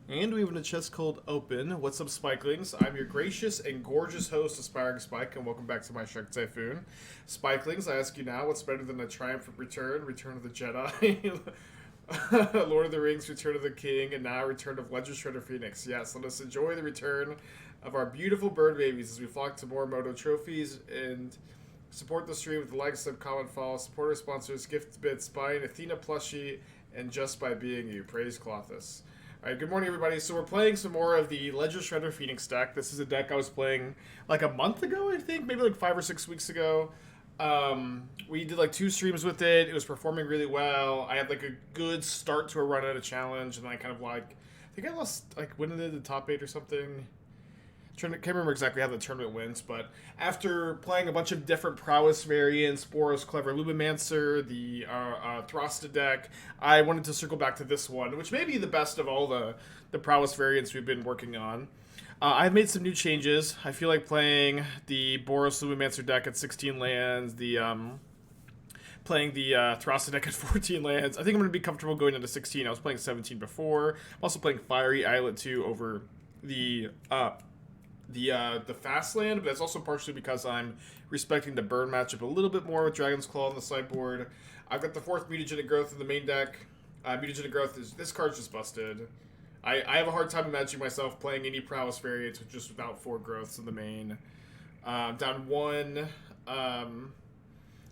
And we have a chest called Open. What's up, Spikelings? I'm your gracious and gorgeous host, Aspiring Spike, and welcome back to my Shark Typhoon. Spikelings, I ask you now, what's better than a triumphant return, Return of the Jedi, Lord of the Rings, Return of the King, and now Return of Ledger Shredder Phoenix? Yes, let us enjoy the return of our beautiful bird babies as we flock to more Moto trophies and support the stream with the like, sub, comment, follow, support our sponsors, gift bits, buying Athena plushie, and just by being you. Praise Clothis. Alright, good morning everybody. So we're playing some more of the Ledger Shredder Phoenix deck. This is a deck I was playing like a month ago, I think, maybe like 5 or 6 weeks ago. We did like 2 streams with it. It was performing really well. I had like a good start to a run at a challenge, and then I kind of like, I think I lost, like, when did the top 8 or something? Can't remember exactly how the tournament went, but after playing a bunch of different Prowess variants, Boros, Clever Lumimancer, the Throsta deck, I wanted to circle back to this one, which may be the best of all the Prowess variants we've been working on. I've made some new changes. I feel like playing the Boros Lumimancer deck at 16 lands, playing the Throsta deck at 14 lands. I think I'm going to be comfortable going into 16. I was playing 17 before. I'm also playing Fiery Islet 2 over the fast land, but that's also partially because I'm respecting the burn matchup a little bit more with Dragon's Claw on the sideboard. I've got the 4th Mutagenic Growth in the main deck. Mutagenic Growth this card's just busted. I have a hard time imagining myself playing any Prowess variants just without 4 growths in the main. Down 1.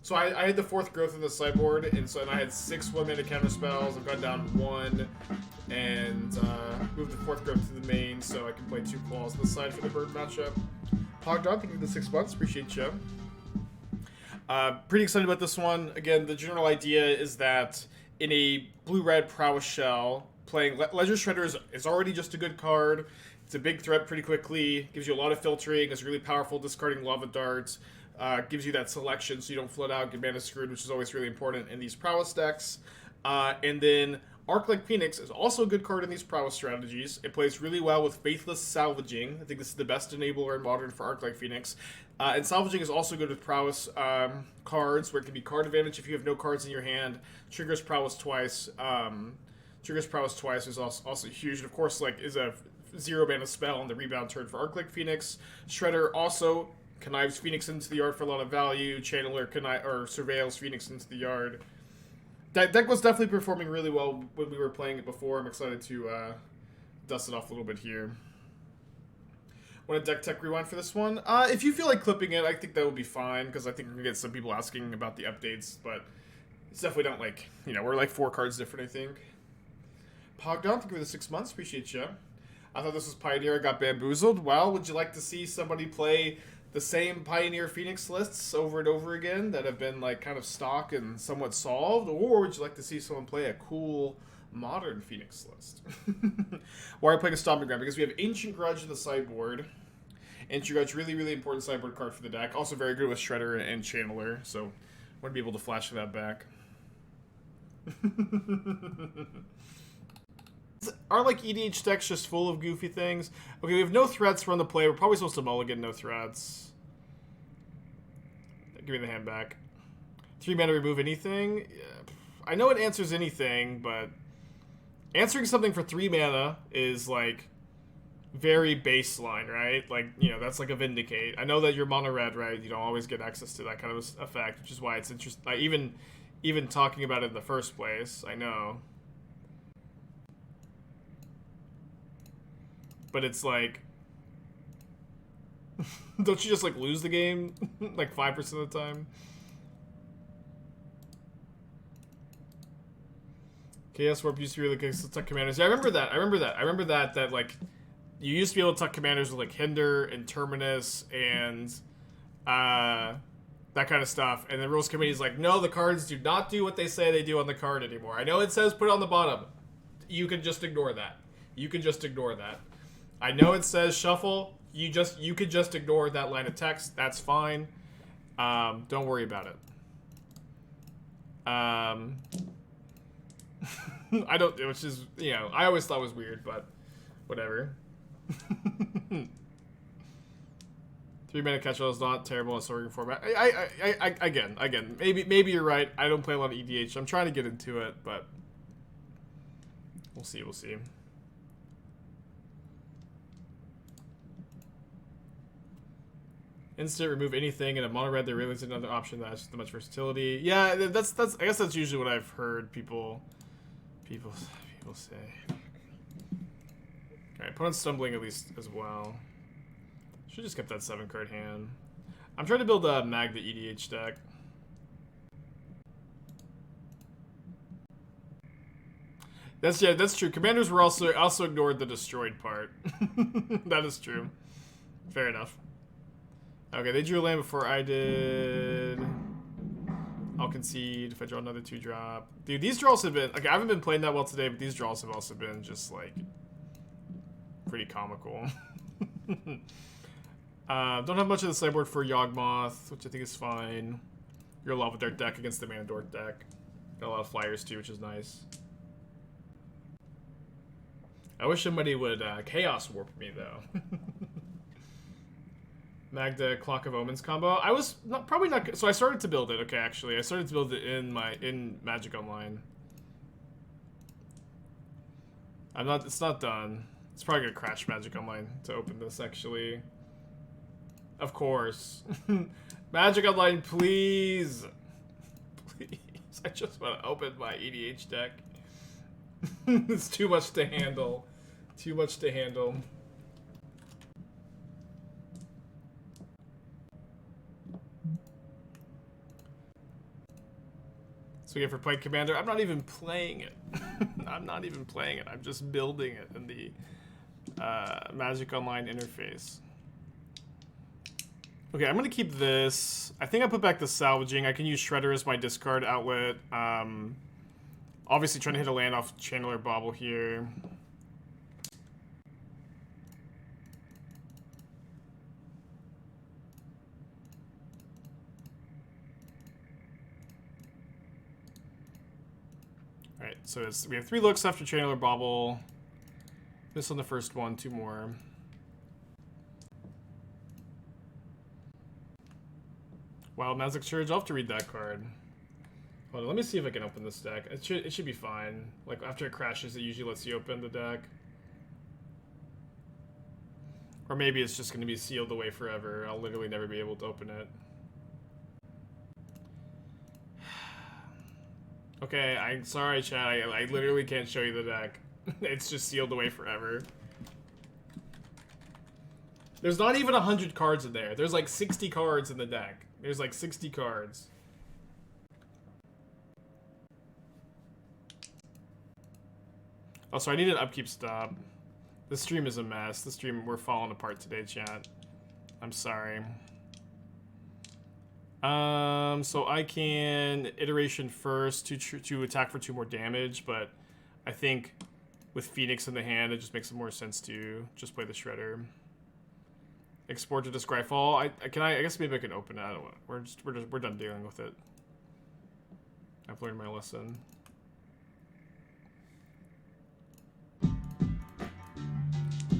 So I had the 4th growth in the sideboard, and I had 6 1-mana counter spells. I've gone down 1, and moved the 4th growth to the main, so I can play 2 claws on the side for the bird matchup. Pogdon, thank you for the 6 months. Appreciate you. Pretty excited about this one. Again, the general idea is that in a blue-red Prowess shell, playing Ledger Shredder is already just a good card. It's a big threat pretty quickly. Gives you a lot of filtering. It's really powerful discarding Lava Darts. Gives you that selection so you don't flood out, get mana screwed, which is always really important in these Prowess decks. And then Arclight Phoenix is also a good card in these Prowess strategies. It plays really well with Faithless Salvaging. I think this is the best enabler in Modern for Arclight Phoenix. And Salvaging is also good with Prowess cards, where it can be card advantage if you have no cards in your hand. Triggers Prowess twice. Triggers Prowess twice is also huge. And of course, like, is a 0 mana spell on the rebound turn for Arclight Phoenix. Shredder also connives Phoenix into the yard for a lot of value. Channeler surveils Phoenix into the yard. That deck was definitely performing really well when we were playing it before. I'm excited to dust it off a little bit here. Want a deck tech rewind for this one? If you feel like clipping it, I think that would be fine, because I think we're going to get some people asking about the updates, but it's definitely not like, we're like 4 cards different, I think. Pogdon, thank you for the 6 months. Appreciate you. I thought this was Pioneer. I got bamboozled. Well, would you like to see somebody play the same Pioneer Phoenix lists over and over again that have been like kind of stock and somewhat solved, or would you like to see someone play a cool modern Phoenix list? Why are we playing a Stomping Ground? Because we have Ancient Grudge in the sideboard. Ancient Grudge, really, really important sideboard card for the deck. Also very good with Shredder and Channeler, so I want to be able to flash that back. Are like EDH decks just full of goofy things? Okay, we have no threats from the play. We're probably supposed to mulligan no threats. Give me the hand back. 3 mana remove anything? Yeah. I know it answers anything, but answering something for 3 mana is like very baseline, right? Like, that's like a Vindicate. I know that you're mono red, right? You don't always get access to that kind of effect, which is why it's interesting. Even talking about it in the first place, I know. But it's like, don't you just like lose the game like 5% of the time? Chaos Warp used to be really good to tuck commanders. Yeah, I remember that. That like, you used to be able to tuck commanders with like Hinder and Terminus and that kind of stuff. And the rules committee is like, no, the cards do not do what they say they do on the card anymore. I know it says put it on the bottom. You can just ignore that. I know it says shuffle. You could just ignore that line of text. That's fine. Don't worry about it. I don't, which is, I always thought was weird, but whatever. 3 mana catch-all is not terrible in sorting format. Again, maybe you're right. I don't play a lot of EDH. I'm trying to get into it, but we'll see. Instant remove anything in a mono red. There really is another option that has just much versatility. Yeah, that's I guess that's usually what I've heard people say. Alright, opponent's stumbling at least as well. Should just kept that 7-card hand. I'm trying to build a Mag the EDH deck. That's true. Commanders were also ignored the destroyed part. That is true. Fair enough. Okay, they drew a land before I did. I'll concede if I draw another 2-drop. Dude, these draws have been... Okay, I haven't been playing that well today, but these draws have also been just, like, pretty comical. Don't have much of the sideboard for Yawgmoth, which I think is fine. You're a lot with their deck against the Mana Dork deck. Got a lot of flyers, too, which is nice. I wish somebody would Chaos Warp me, though. Magda Clock of Omens combo. I was probably not. So I started to build it. Okay, actually, I started to build it in Magic Online. I'm not. It's not done. It's probably gonna crash Magic Online to open this. Actually, of course, Magic Online, please, please. I just want to open my EDH deck. It's too much to handle. Too much to handle. So again, for Pike Commander, I'm not even playing it. I'm not even playing it. I'm just building it in the Magic Online interface. Okay, I'm going to keep this. I think I put back the Salvaging. I can use Shredder as my discard outlet. Obviously trying to hit a land off Channeler Bauble here. Alright, so we have 3 looks after Channeler Bauble. This on the first one, 2 more. Wild Magic Surge, I'll have to read that card. Hold on, let me see if I can open this deck. It should be fine. Like, after it crashes, it usually lets you open the deck. Or maybe it's just going to be sealed away forever. I'll literally never be able to open it. Okay, I'm sorry, chat. I literally can't show you the deck. It's just sealed away forever. There's not even 100 cards in there. There's like 60 cards in the deck. There's like 60 cards. Oh, so I need an upkeep stop. This stream is a mess. This stream, we're falling apart today, chat. I'm sorry. So I can iteration first to attack for 2 more damage, but I think with Phoenix in the hand, it just makes more sense to just play the Shredder. Export to the Scryfall. I guess maybe I can open it. I don't know. We're done dealing with it. I've learned my lesson.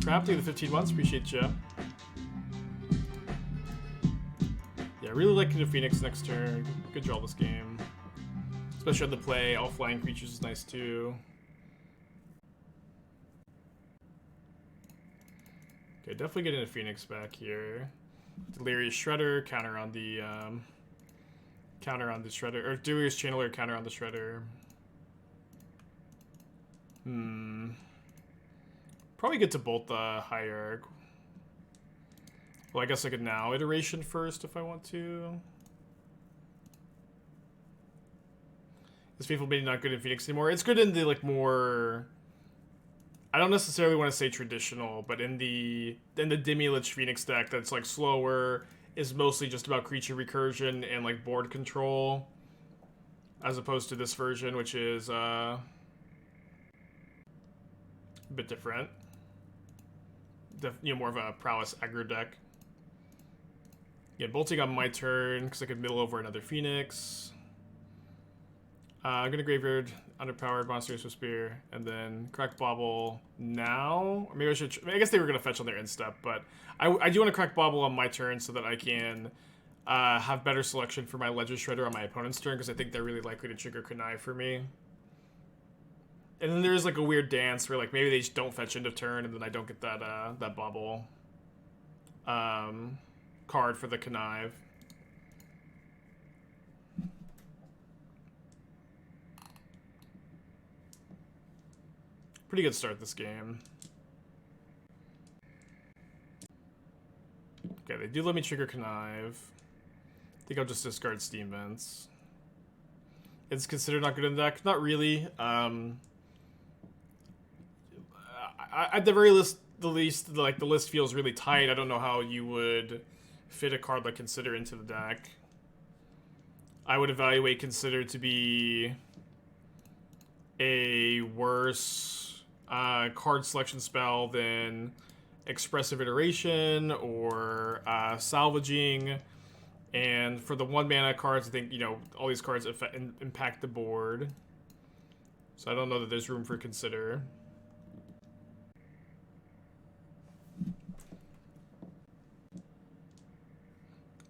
Crafty the 15 months, appreciate you. Yeah, I really like the Phoenix next turn. Good draw this game. Especially on the play, all flying creatures is nice too. Okay, definitely getting a Phoenix back here. Delirious Shredder, counter on the Shredder, or Delirious Channeler, counter on the Shredder. Probably get to bolt the Hierarch. Well, I guess I could now iteration first if I want to. This Faithful Maiden not good in Phoenix anymore. It's good in the like more. I don't necessarily want to say traditional, but in the Demi-Lich Phoenix deck that's like slower, is mostly just about creature recursion and like board control, as opposed to this version, which is a bit different. More of a Prowess aggro deck. Yeah, bolting on my turn because I could middle over another Phoenix. I'm gonna graveyard underpowered Monastery Swiftspear and then crack Bauble now. Or maybe I should. I guess they were gonna fetch on their instep, but I do want to crack Bauble on my turn so that I can have better selection for my Ledger Shredder on my opponent's turn because I think they're really likely to trigger Kunai for me. And then there's like a weird dance where like maybe they just don't fetch end of turn and then I don't get that that Bauble. card for the Connive. Pretty good start this game. Okay, they do let me trigger Connive. I think I'll just discard Steam Vents. It's considered not good in the deck. Not really. At the very least, the list feels really tight. I don't know how you would fit a card like Consider into the deck. I would evaluate Consider to be a worse card selection spell than Expressive Iteration or Salvaging. And for the 1-mana cards, I think, you know, all these cards impact the board. So I don't know that there's room for Consider.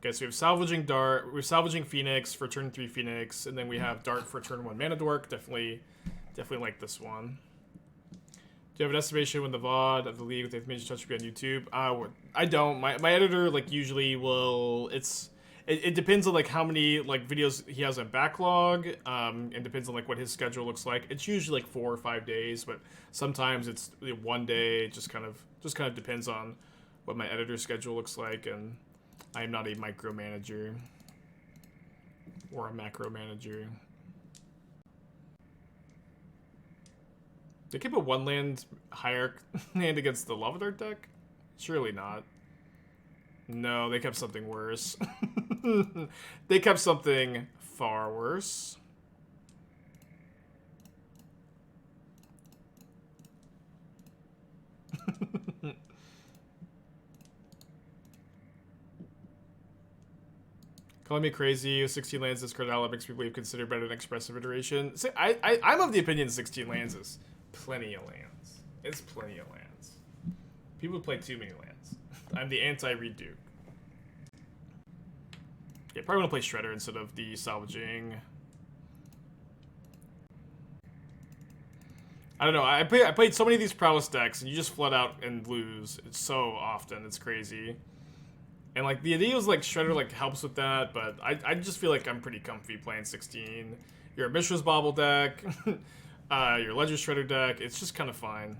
Okay, so we have Salvaging Dart, we have Salvaging Phoenix for turn 3 Phoenix, and then we have Dart for turn 1 Mana Dork. Definitely like this one. Do you have an estimation when the VOD of the league with the Major Touch will be on YouTube? I don't. My editor, like, usually will, it depends on, like, how many, like, videos he has on backlog, and depends on, like, what his schedule looks like. It's usually, like, 4 or 5 days, but sometimes it's 1 day. It just kind of depends on what my editor's schedule looks like, and I am not a micromanager or a macro manager. They keep a 1-land higher hand against the Lava Dart deck? Surely not. No, they kept something worse. They kept something far worse. Calling me crazy, 16 lands this card out makes me believe consider better than Expressive Iteration. See, I'm of the opinion 16 lands is plenty of lands. It's plenty of lands. People play too many lands. I'm the anti-redo. Yeah, probably want to play Shredder instead of the Salvaging. I don't know, I played so many of these Prowess decks, and you just flood out and lose. It's so often, it's crazy. And, like, the idea was, like, Shredder, like, helps with that, but I just feel like I'm pretty comfy playing 16. You're a Mishra's Bauble deck, your Ledger Shredder deck, it's just kind of fine.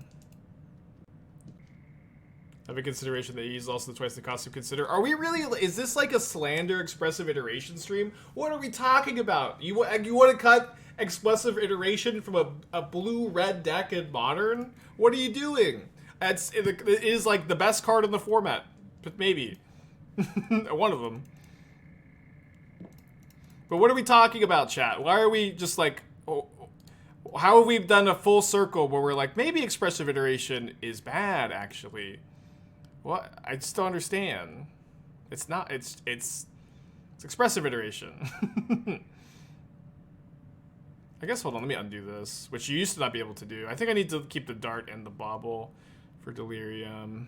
Have a consideration that he's also twice the cost of Consider. Are we really, is this like a slander Expressive Iteration stream? What are we talking about? You want to cut Expressive Iteration from a blue-red deck in Modern? What are you doing? It is, like, the best card in the format, but maybe. One of them. But what are we talking about, chat? Why are we just like... how have we done a full circle where we're like, maybe Expressive Iteration is bad, actually? What? I just don't understand. It's not... It's Expressive Iteration. I guess, hold on, let me undo this. Which you used to not be able to do. I think I need to keep the Dart and the Bauble for Delirium.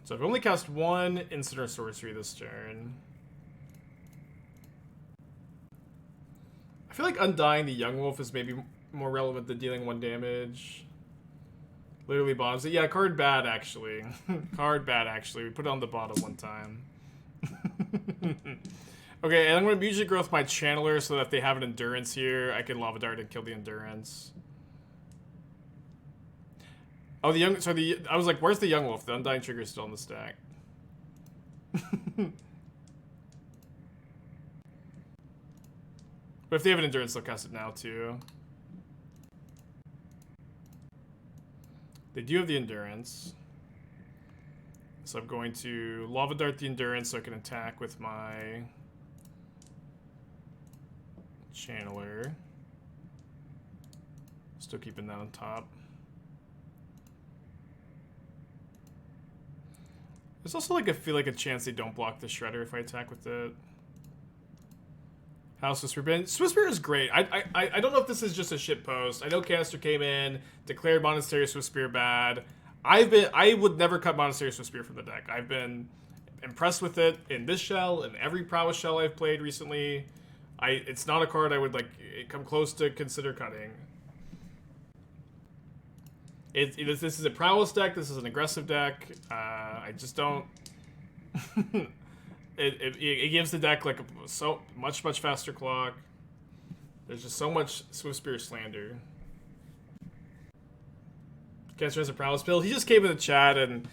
So I've only cast one instant or sorcery this turn. I feel like Undying the Young Wolf is maybe more relevant than dealing 1 damage. Literally bombs it. Yeah, card bad, actually. Card bad, actually. We put it on the bottom one time. Okay, and I'm going to Mutagenic Growth my Channeler so that if they have an Endurance here, I can Lava Dart and kill the Endurance. Oh, I was like, where's the Young Wolf? The Undying Trigger is still in the stack. But if they have an Endurance, they'll cast it now, too. They do have the Endurance. So I'm going to Lava Dart the Endurance so I can attack with my Channeler. Still keeping that on top. There's also, like, I feel like a chance they don't block the Shredder if I attack with it. House Swiftspear. Swiftspear is great. I don't know if this is just a shit post. I know Canister came in, declared Monastery Swiftspear bad. I would never cut Monastery Swiftspear from the deck. I've been impressed with it in this shell and every Prowess shell I've played recently. It's not a card I would like come close to consider cutting. This is a Prowess deck. This is an aggressive deck. I just don't. it gives the deck like so much faster clock. There's just so much Swiftspear slander. Caster has a Prowess build. He just came in the chat and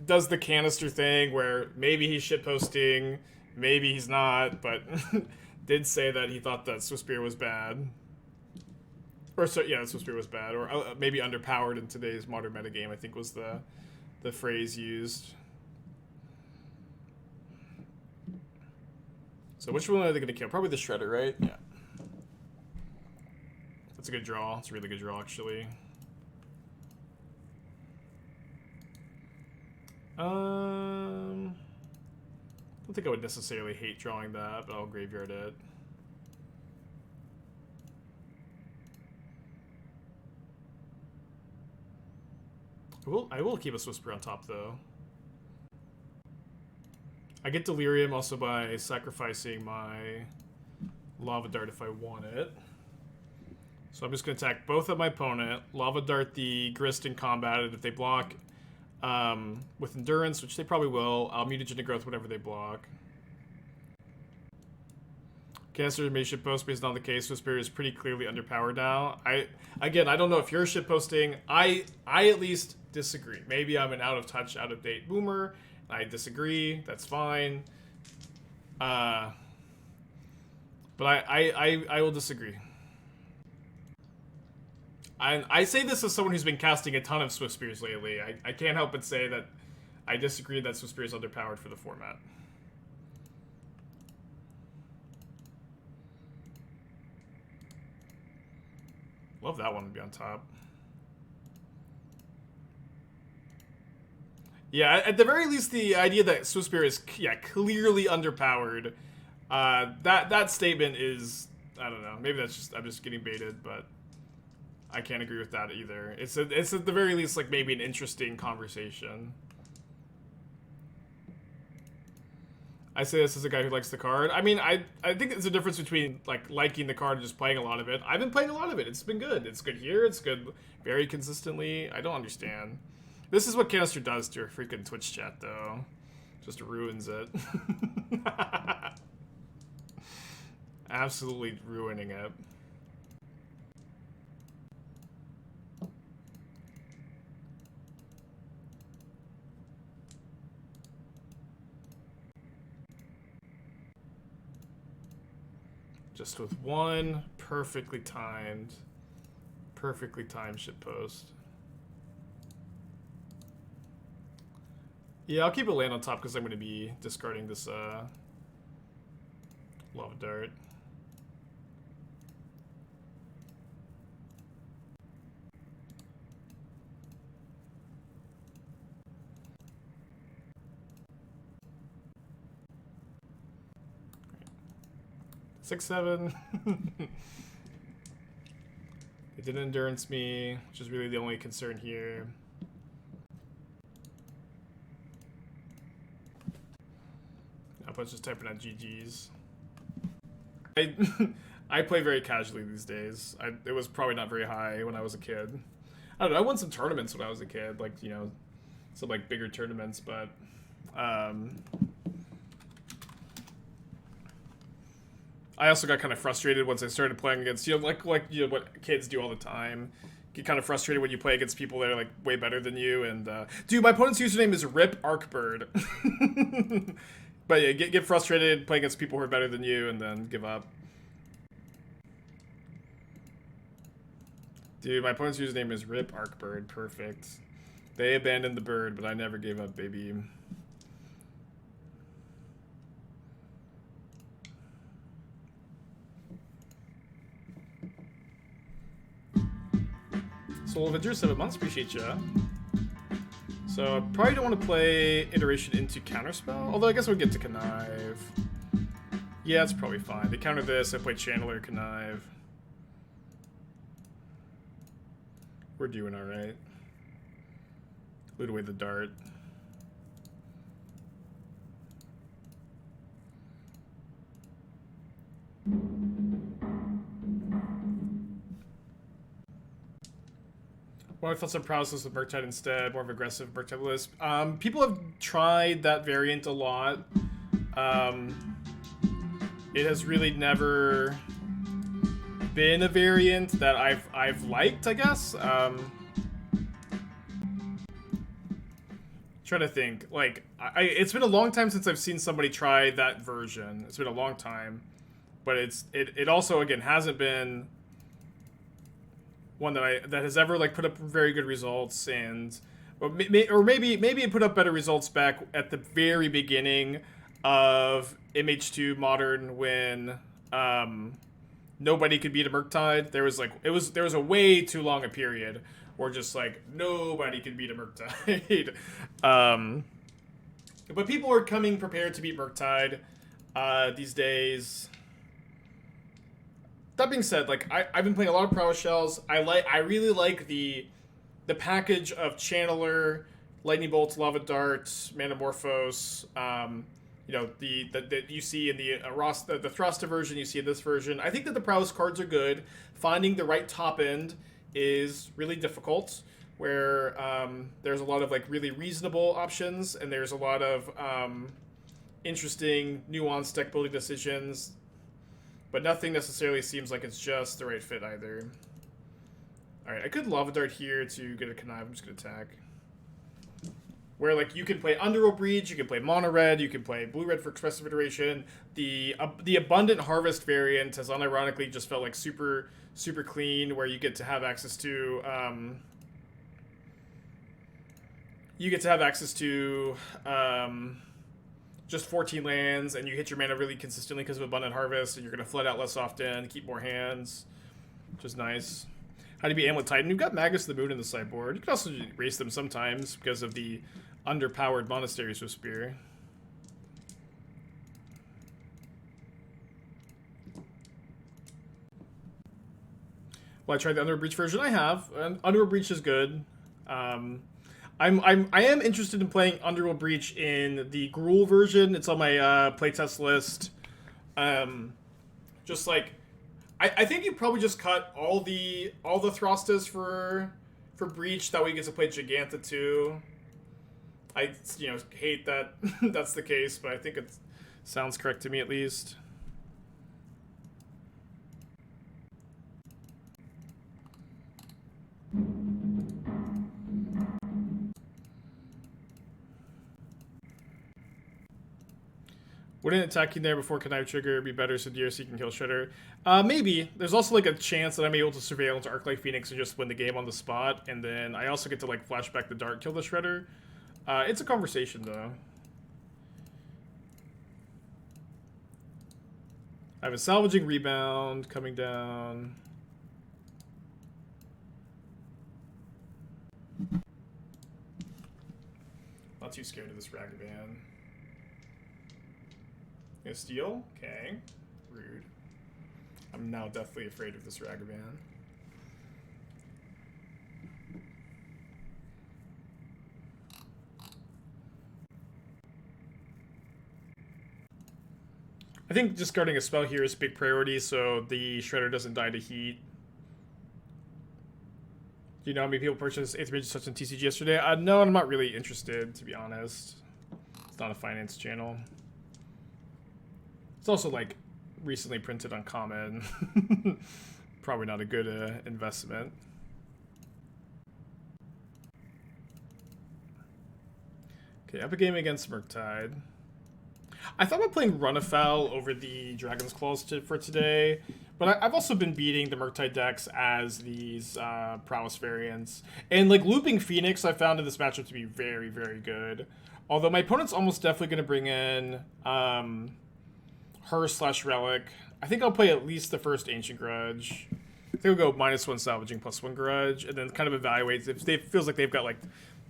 does the canister thing where maybe he's shitposting, maybe he's not, but did say that he thought that Swiftspear was bad. Or so yeah, Swiftspear was bad, or maybe underpowered in today's modern metagame, I think was the phrase used. So which one are they going to kill? Probably the Shredder, right? Yeah. That's a good draw. It's a really good draw, actually. I don't think I would necessarily hate drawing that, but I'll graveyard it. I will keep a Swiftspear on top, though. I get Delirium also by sacrificing my Lava Dart if I want it. So I'm just going to attack both of my opponent, Lava Dart the Grist in combat, and if they block with Endurance, which they probably will, I'll Mutagenic Growth whatever they block. Caster may shitpost, but it's not the case. Swiftspear is pretty clearly underpowered now. Again, I don't know if you're shitposting. I at least disagree. Maybe I'm an out of touch, out of date boomer. I disagree. That's fine. But I will disagree. I say this as someone who's been casting a ton of Swiftspears lately. I can't help but say that I disagree that Swiftspear is underpowered for the format. Love that one to be on top. Yeah, at the very least, the idea that Swiftspear is clearly underpowered. That statement is, I don't know. Maybe that's just I'm just getting baited, but I can't agree with that either. It's at the very least like maybe an interesting conversation. I say this as a guy who likes the card. I mean, I think there's a difference between like liking the card and just playing a lot of it. I've been playing a lot of it. It's been good. It's good here. It's good very consistently. I don't understand. This is what Canister does to your freaking Twitch chat, though. Just ruins it. Absolutely ruining it. Just with one perfectly timed shitpost. Yeah, I'll keep a land on top because I'm going to be discarding this Lava Dart. Six, 7. It didn't endurance me, which is really the only concern here. I was just typing out GGs. I play very casually these days. It was probably not very high when I was a kid. I don't know. I won some tournaments when I was a kid, like some like bigger tournaments, but I also got kind of frustrated once I started playing against like what kids do all the time. Get kind of frustrated when you play against people that are like way better than you. And dude, my opponent's username is Rip Arcbird. But yeah, get frustrated playing against people who are better than you, and then give up. Dude, my opponent's username is Rip Arcbird. Perfect. They abandoned the bird, but I never gave up, baby. Soul Avenger, 7 months. Appreciate ya. So I probably don't want to play Iteration into Counterspell, although I guess we'll get to Connive. Yeah, it's probably fine. They counter this, I play Channeler, Connive. We're doing alright. Loot away the dart. Well, I thought some Prowess with Murktide instead, more of aggressive Murktide list. People have tried that variant a lot. It has really never been a variant that I've liked, I guess. Trying to think, like, it's been a long time since I've seen somebody try that version. It's been a long time, but it also again hasn't been one that has ever like put up very good results, and or maybe it put up better results back at the very beginning of MH2 Modern when nobody could beat a Murktide. There was a way too long a period where just like nobody could beat a Murktide. But people are coming prepared to beat Murktide these days. That being said, like I've been playing a lot of Prowess shells. I really like the package of Channeler, Lightning Bolt, Lava Dart, Manamorphose. You know, the you see in the Thruster version, you see in this version. I think that the Prowess cards are good. Finding the right top end is really difficult, where there's a lot of like really reasonable options, and there's a lot of interesting, nuanced deck building decisions, but nothing necessarily seems like it's just the right fit either. Alright, I could Lava Dart here to get a Connive. I'm just going to attack. Where, like, you can play Underworld Breach, you can play Mono Red, you can play Blue Red for Expressive Iteration. The Abundant Harvest variant has unironically just felt like super clean, where you get to have access to just 14 lands, and you hit your mana really consistently because of Abundant Harvest, and you're going to flood out less often, keep more hands, which is nice. How do you beat Amulet Titan? You've got Magus the Moon in the sideboard. You can also race them sometimes because of the underpowered Monastery Swiftspear. Well, I tried the Underworld Breach version. I have. And Underworld Breach is good. I am interested in playing Underworld Breach in the Gruul version. It's on my playtest list. Just like, I think you probably just cut all the Throstas for Breach. That way you get to play Jegantha too. I hate that that's the case, but I think it sounds correct to me at least. Wouldn't attacking there before Connive trigger be better so DRC can kill Shredder? Maybe. There's also like a chance that I'm able to surveil into Arclight Phoenix and just win the game on the spot, and then I also get to like flashback the dart, kill the Shredder. It's a conversation though. I have a Salvaging Rebound coming down. Not too scared of this Ragavan. Gonna steal? Okay. Rude. I'm now deathly afraid of this Ragavan. I think discarding a spell here is a big priority so the Shredder doesn't die to heat. Do you know how many people purchased 8th Ridge such in TCG yesterday? No, I'm not really interested, to be honest. It's not a finance channel. It's also like recently printed on Common. Probably not a good investment. Okay, up a game against Murktide. I thought about playing Run Afoul over the Dragon's Claws for today, but I've also been beating the Murktide decks as these Prowess variants. And like looping Phoenix I found in this matchup to be very, very good. Although my opponent's almost definitely going to bring in her/Relic. I think I'll play at least the first Ancient Grudge. I think we'll go -1 Salvaging +1 Grudge, and then kind of evaluate if it feels like they've got like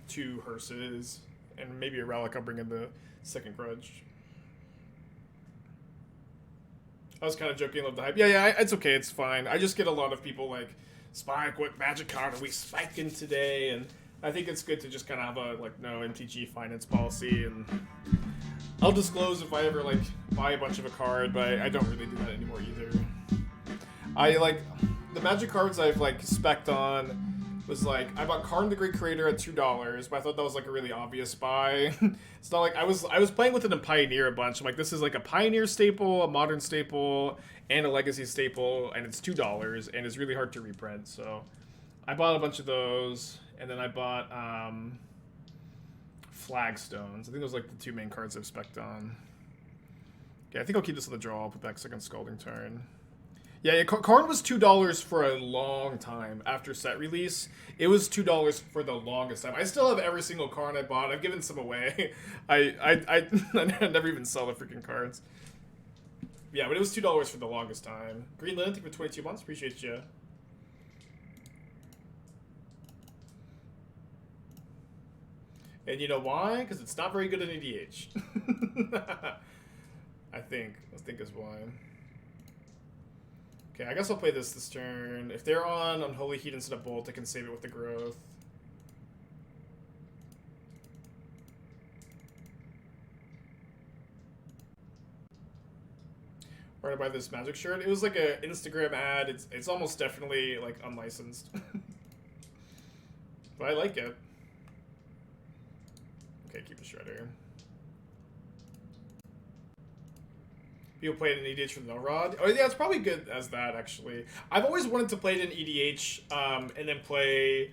2 Hearses, and maybe a Relic. I'll bring in the second Grudge. I was kind of joking, love the hype. Yeah, it's okay, it's fine. I just get a lot of people like, Spike, what magic card are we spiking today? And I think it's good to just kind of have a like no MTG finance policy, and I'll disclose if I ever like buy a bunch of a card, but I don't really do that anymore either. I like the magic cards I've like spec'd on was like, I bought Karn the Great Creator at $2, but I thought that was like a really obvious buy. It's not like I was playing with it in Pioneer a bunch. I'm like, this is like a Pioneer staple, a Modern staple, and a Legacy staple, and it's $2, and it's really hard to reprint. So I bought a bunch of those, and then I bought Flagstones. I think those are like the two main cards I've spec'd on. Okay, I think I'll keep this on the draw. I'll put back second Scalding Tarn. Yeah, Karn was $2 for a long time after set release. It was $2 for the longest time. I still have every single Karn I bought. I've given some away. I never even sell the freaking cards. Yeah, but it was $2 for the longest time. Green Lantern, thank you for 22 months. Appreciate you. And you know why? Because it's not very good in EDH. I think is why. Okay, I guess I'll play this turn. If they're on Unholy Heat instead of Bolt, I can save it with the Growth. Where did I buy this Magic shirt? It was like an Instagram ad. It's almost definitely like unlicensed. But I like it. Okay, keep a Shredder. People play it in EDH with no rod. Oh yeah, it's probably good as that actually. I've always wanted to play it in EDH, and then play,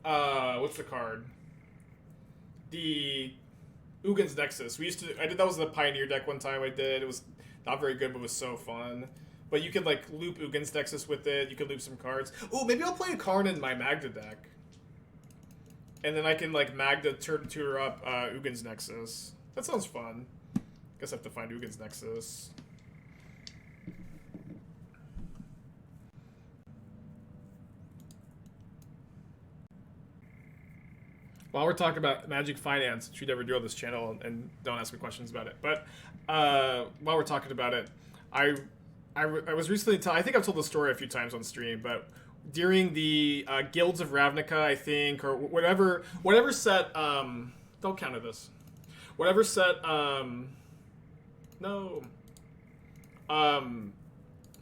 what's the card? The Ugin's Nexus. I did that was the Pioneer deck one time. I did. It was not very good, but it was so fun. But you could like loop Ugin's Nexus with it. You could loop some cards. Oh, maybe I'll play a Karn in my Magda deck, and then I can like Magda tutor up Ugin's Nexus. That sounds fun. Guess I have to find Ugin's Nexus. While we're talking about Magic Finance, which we never do on this channel, and don't ask me questions about it, but while we're talking about it, I was recently I think I've told the story a few times on stream, but during the Guilds of Ravnica, I think, or whatever set, don't counter this, whatever set, no,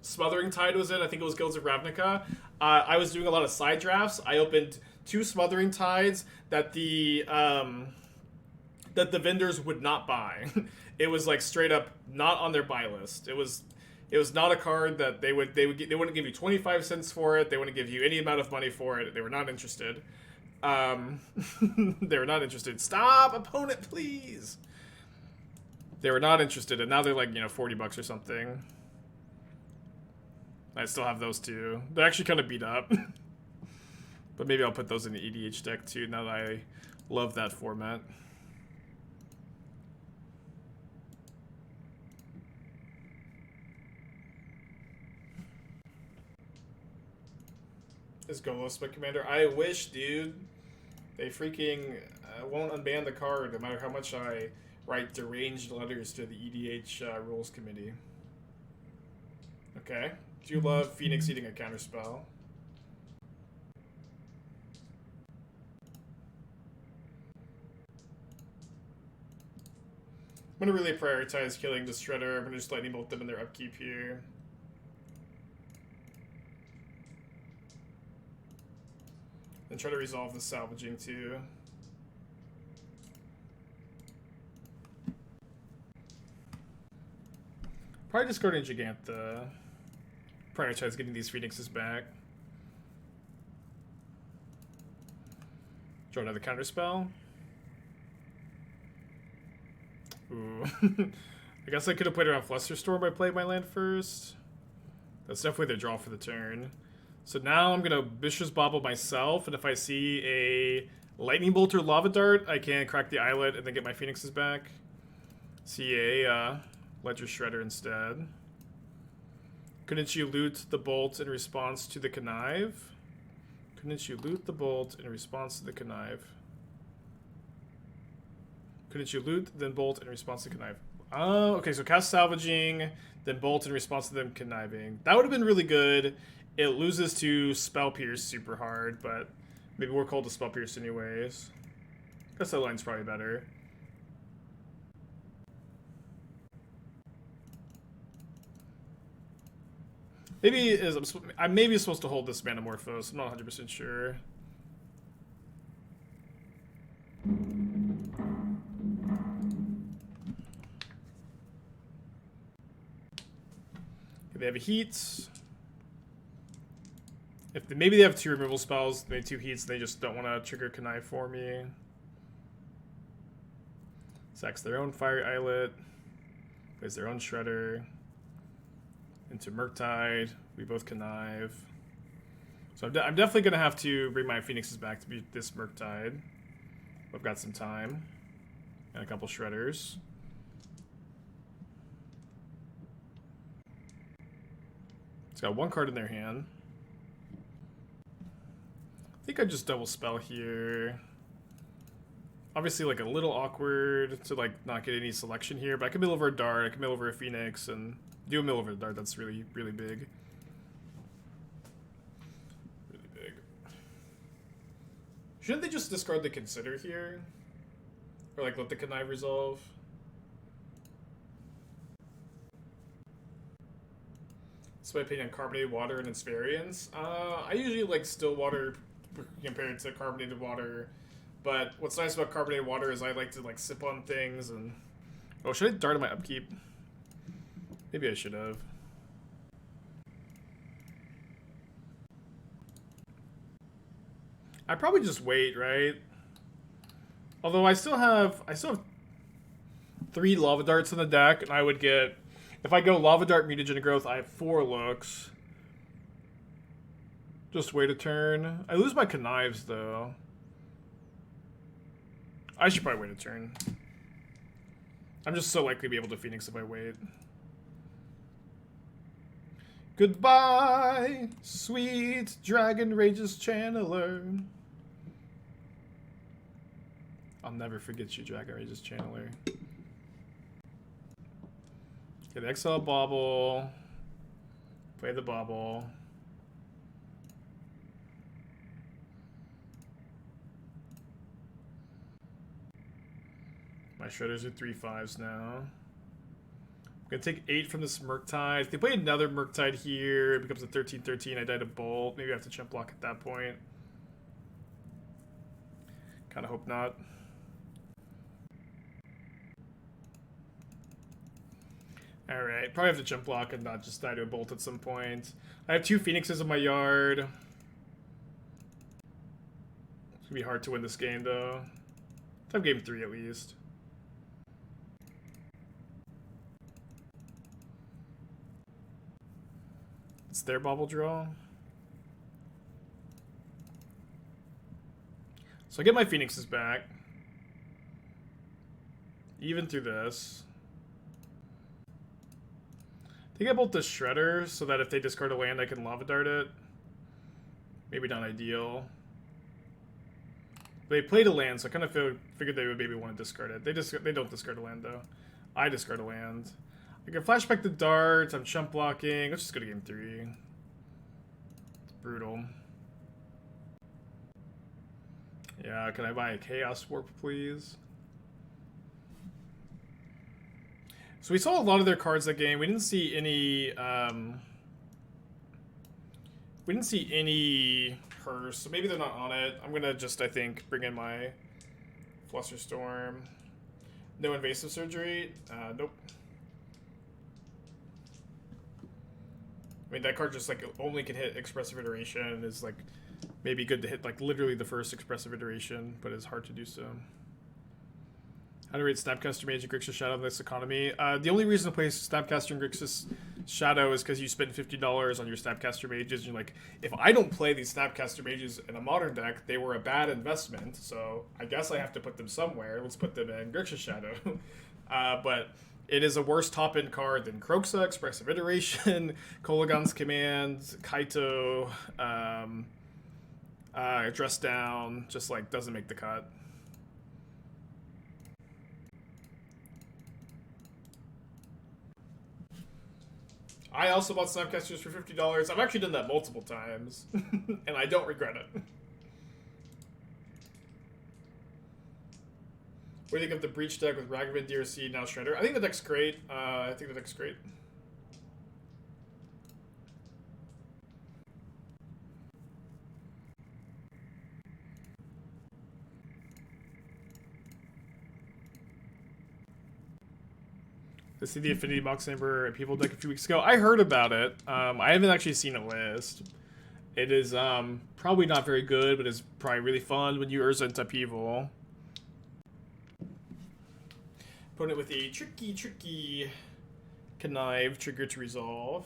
Smothering Tide was in, I think it was Guilds of Ravnica. I was doing a lot of side drafts. I opened 2 Smothering Tides that the vendors would not buy. It was like straight up not on their buy list. It was not a card that they wouldn't give you 25 cents for it. They wouldn't give you any amount of money for it. They were not interested. They were not interested. Stop, opponent, please. They were not interested, and now they're like, $40 or something. I still have those 2. They're actually kind of beat up. But maybe I'll put those in the EDH deck too, now that I love that format. Is Golos my commander? I wish, dude. They freaking won't unban the card no matter how much I write deranged letters to the EDH rules committee. Okay. Do you love Phoenix eating a counterspell? I'm going to really prioritize killing the Shredder. I'm going to just lightning bolt them in their upkeep here. And try to resolve the salvaging too. Probably discarding Jegantha. Prioritize getting these Phoenixes back. Draw another counterspell. Ooh. I guess I could have played around Flusterstorm by playing my land first. That's definitely the draw for the turn. So now I'm going to Mishra's Bauble myself, and if I see a Lightning Bolt or Lava Dart, I can crack the Islet and then get my Phoenixes back. See a Ledger Shredder instead. Couldn't you loot the Bolt in response to the Connive? Couldn't you loot the Bolt in response to the Connive? Couldn't you loot, then Bolt in response to Connive? Oh, okay, so cast Salvaging, then Bolt in response to them Conniving. That would have been really good. It loses to Spell Pierce super hard, but maybe we're called to Spell Pierce anyways. I guess that line's probably better. Maybe I may be supposed to hold this Manamorphose. I'm not 100% sure. They have a heat. Maybe they have 2 removal spells, they have 2 heats, they just don't want to trigger Connive for me. Sacks their own Fiery Islet. Plays their own Shredder. Into Murktide. We both Connive. So I'm definitely going to have to bring my Phoenixes back to beat this Murktide. I've got some time. And a couple Shredders. It's got 1 card in their hand. I think I just double spell here. Obviously, like, a little awkward to, like, not get any selection here, but I can mill over a Dart, I can mill over a Phoenix, and do a mill over a Dart. That's really, really big. Really big. Shouldn't they just discard the Consider here? Or, like, let the Connive resolve? That's my opinion on carbonated water and its variants. I usually like still water compared to carbonated water. But what's nice about carbonated water is I like to like sip on things and... Oh, should I dart on my upkeep? Maybe I should have. I probably just wait, right? Although I still have 3 lava darts in the deck, and I would get, if I go lava dart, mutagenic growth, I have 4 looks. Just wait a turn. I lose my connives though. I should probably wait a turn. I'm just so likely to be able to Phoenix if I wait. Goodbye, sweet Dragon Rage's Channeler. I'll never forget you, Dragon Rage's Channeler. Get exile Bauble. Play the Bauble. My Shredders are 3/5s now. I'm gonna take 8 from this Murktide. If they play another Murktide here, it becomes a 13/13. I die to Bolt. Maybe I have to chump block at that point. Kinda hope not. Alright, probably have to jump block and not just die to a Bolt at some point. I have 2 Phoenixes in my yard. It's gonna be hard to win this game though. Let's have game 3 at least. It's their Bauble draw. So I get my Phoenixes back. Even through this. I think I bolt the Shredder so that if they discard a land I can Lava Dart it. Maybe not ideal. They played a land, so I kind of figured they would maybe want to discard it. They don't discard a land though. I discard a land. I can flashback the darts, I'm chump blocking. Let's just go to game 3. It's brutal. Yeah, can I buy a Chaos Warp, please? So we saw a lot of their cards that game. We didn't see any Hearse, so maybe they're not on it. I'm gonna just, I think, bring in my Flusterstorm. No Invasive Surgery? Nope. I mean, that card just, like, only can hit Expressive Iteration and is, like, maybe good to hit, like, literally the first Expressive Iteration, but it's hard to do so. How to rate Snapcaster Mage and Grixis Shadow in this economy? The only reason to play Snapcaster and Grixis Shadow is because you spend $50 on your Snapcaster Mages, and you're like, if I don't play these Snapcaster Mages in a modern deck, they were a bad investment, so I guess I have to put them somewhere. Let's put them in Grixis Shadow. But it is a worse top-end card than Kroxa, Expressive Iteration, Kolaghan's Command, Kaito, Dress Down, just, like, doesn't make the cut. I also bought Snapcasters for $50. I've actually done that multiple times, and I don't regret it. What do you think of the Breach deck with Ragavan, DRC, now Shredder? I think the deck's great. I think the deck's great. I see the Affinity Mox Chamber at People deck a few weeks ago. I heard about it. I haven't actually seen a list. It is probably not very good, but it's probably really fun when you Urza into Upheaval. Opponent with a tricky connive trigger to resolve.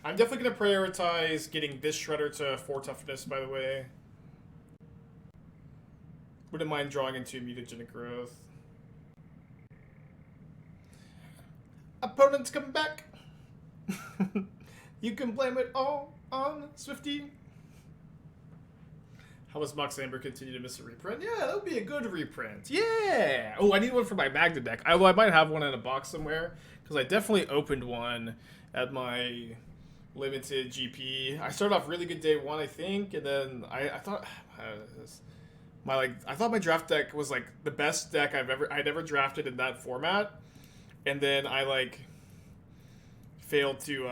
I'm definitely going to prioritize getting this Shredder to 4 toughness, by the way. Wouldn't mind drawing into Mutagenic Growth. Opponent's coming back. You can blame it all on Swifty. How does Mox Amber continue to miss a reprint? Yeah, that would be a good reprint. Yeah! Oh, I need one for my Magna deck. I might have one in a box somewhere, because I definitely opened one at my limited GP. I started off really good day one, I think, and then I thought I thought my draft deck was like the best deck I'd ever drafted in that format, and then I like failed to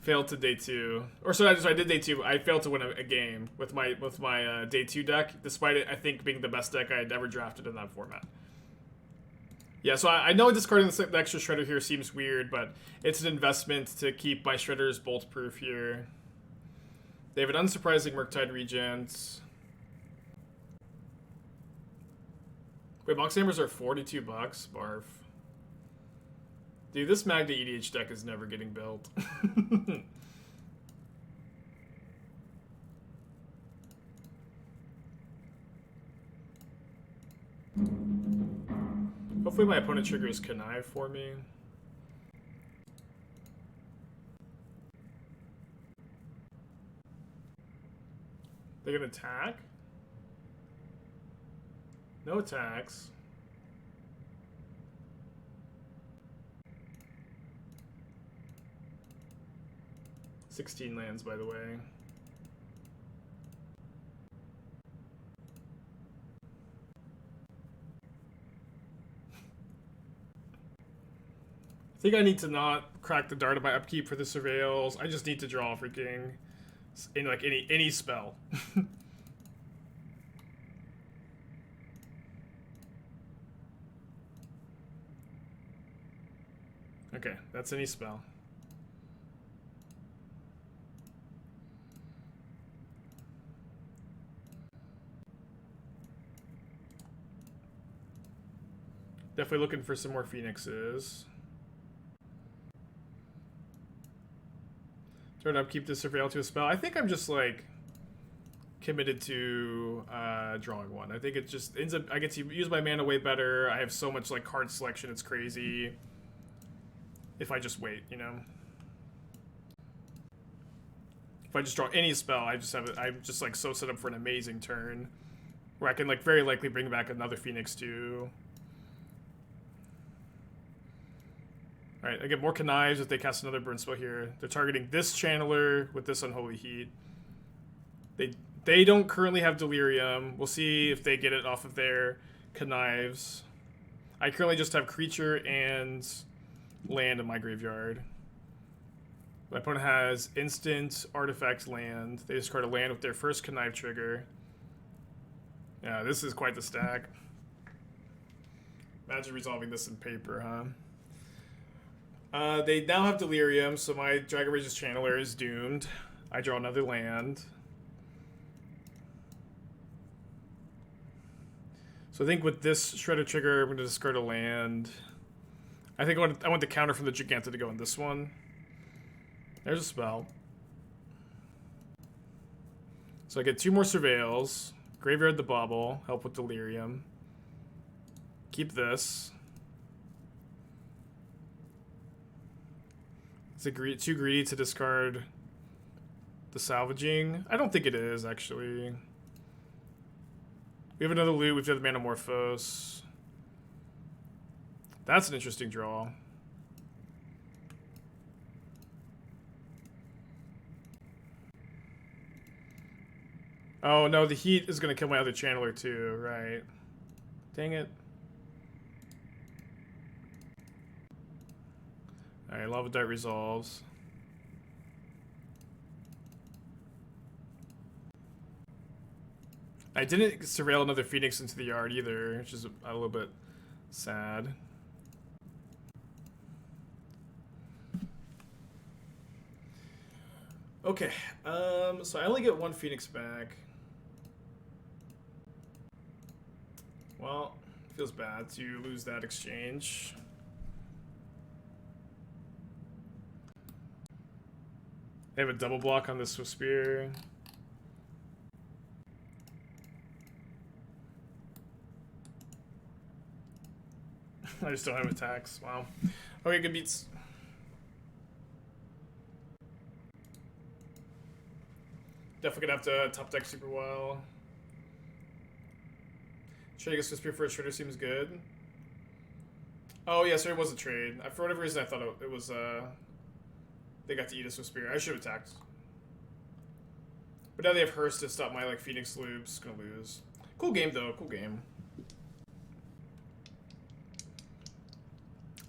failed to day two, or so I did day two. I failed to win a game with my day two deck, despite it I think being the best deck I had ever drafted in that format. Yeah, so I know discarding the extra Shredder here seems weird, but it's an investment to keep my Shredders bolt proof here. They have an unsurprising Murktide Regent. Wait, Mox Hammers are $42. Barf. Dude, this Magna EDH deck is never getting built. Hopefully my opponent triggers Connive for me. They're gonna attack? No attacks. $16 lands, by the way. I think I need to not crack the dart of my upkeep for the Surveils. I just need to draw freaking in like any spell. Okay, that's any spell. Definitely looking for some more Phoenixes. Turn up, keep the Surveil to a spell. I think I'm just like committed to drawing one. I think it just ends up, I get to use my mana way better. I have so much like card selection, it's crazy. If I just wait, you know. If I just draw any spell, I just have it. I'm just like so set up for an amazing turn, where I can like very likely bring back another Phoenix too. All right, I get more Connives if they cast another burn spell here. They're targeting this Channeler with this Unholy Heat. They don't currently have Delirium. We'll see if they get it off of their Connives. I currently just have creature and land in my graveyard. My opponent has instant, artifact, land. They discard a land with their first Connive trigger. Yeah, this is quite the stack. Imagine resolving this in paper, huh? They now have Delirium, so my Dragon Rage's Channeler is doomed. I draw another land. So I think with this Shredder trigger, I'm going to discard a land. I think I want the counter from the Jegantha to go in this one. There's a spell. So I get 2 more Surveils. Graveyard the Bauble, help with Delirium. Keep this. Is it too greedy to discard the Salvaging? I don't think it is, actually. We have another loot. We've got the Manamorphose. That's an interesting draw. Oh, no, the Heat is going to kill my other Channeler, too. Right. Dang it. Alright, Lava Dart resolves. I didn't surveil another Phoenix into the yard either, which is a little bit sad. Okay, so I only get one Phoenix back. Well, it feels bad to lose that exchange. They have a double block on this Swiftspear. I just don't have attacks. Wow. Okay, good beats. Definitely gonna have to top deck super well. Trading a Swiftspear for a Shredder seems good. Oh yeah, sorry, it was a trade. For whatever reason, I thought it was they got to eat a Swiftspear. I should have attacked. But now they have Hearst to stop my like Phoenix loops. Gonna lose. Cool game though. Cool game.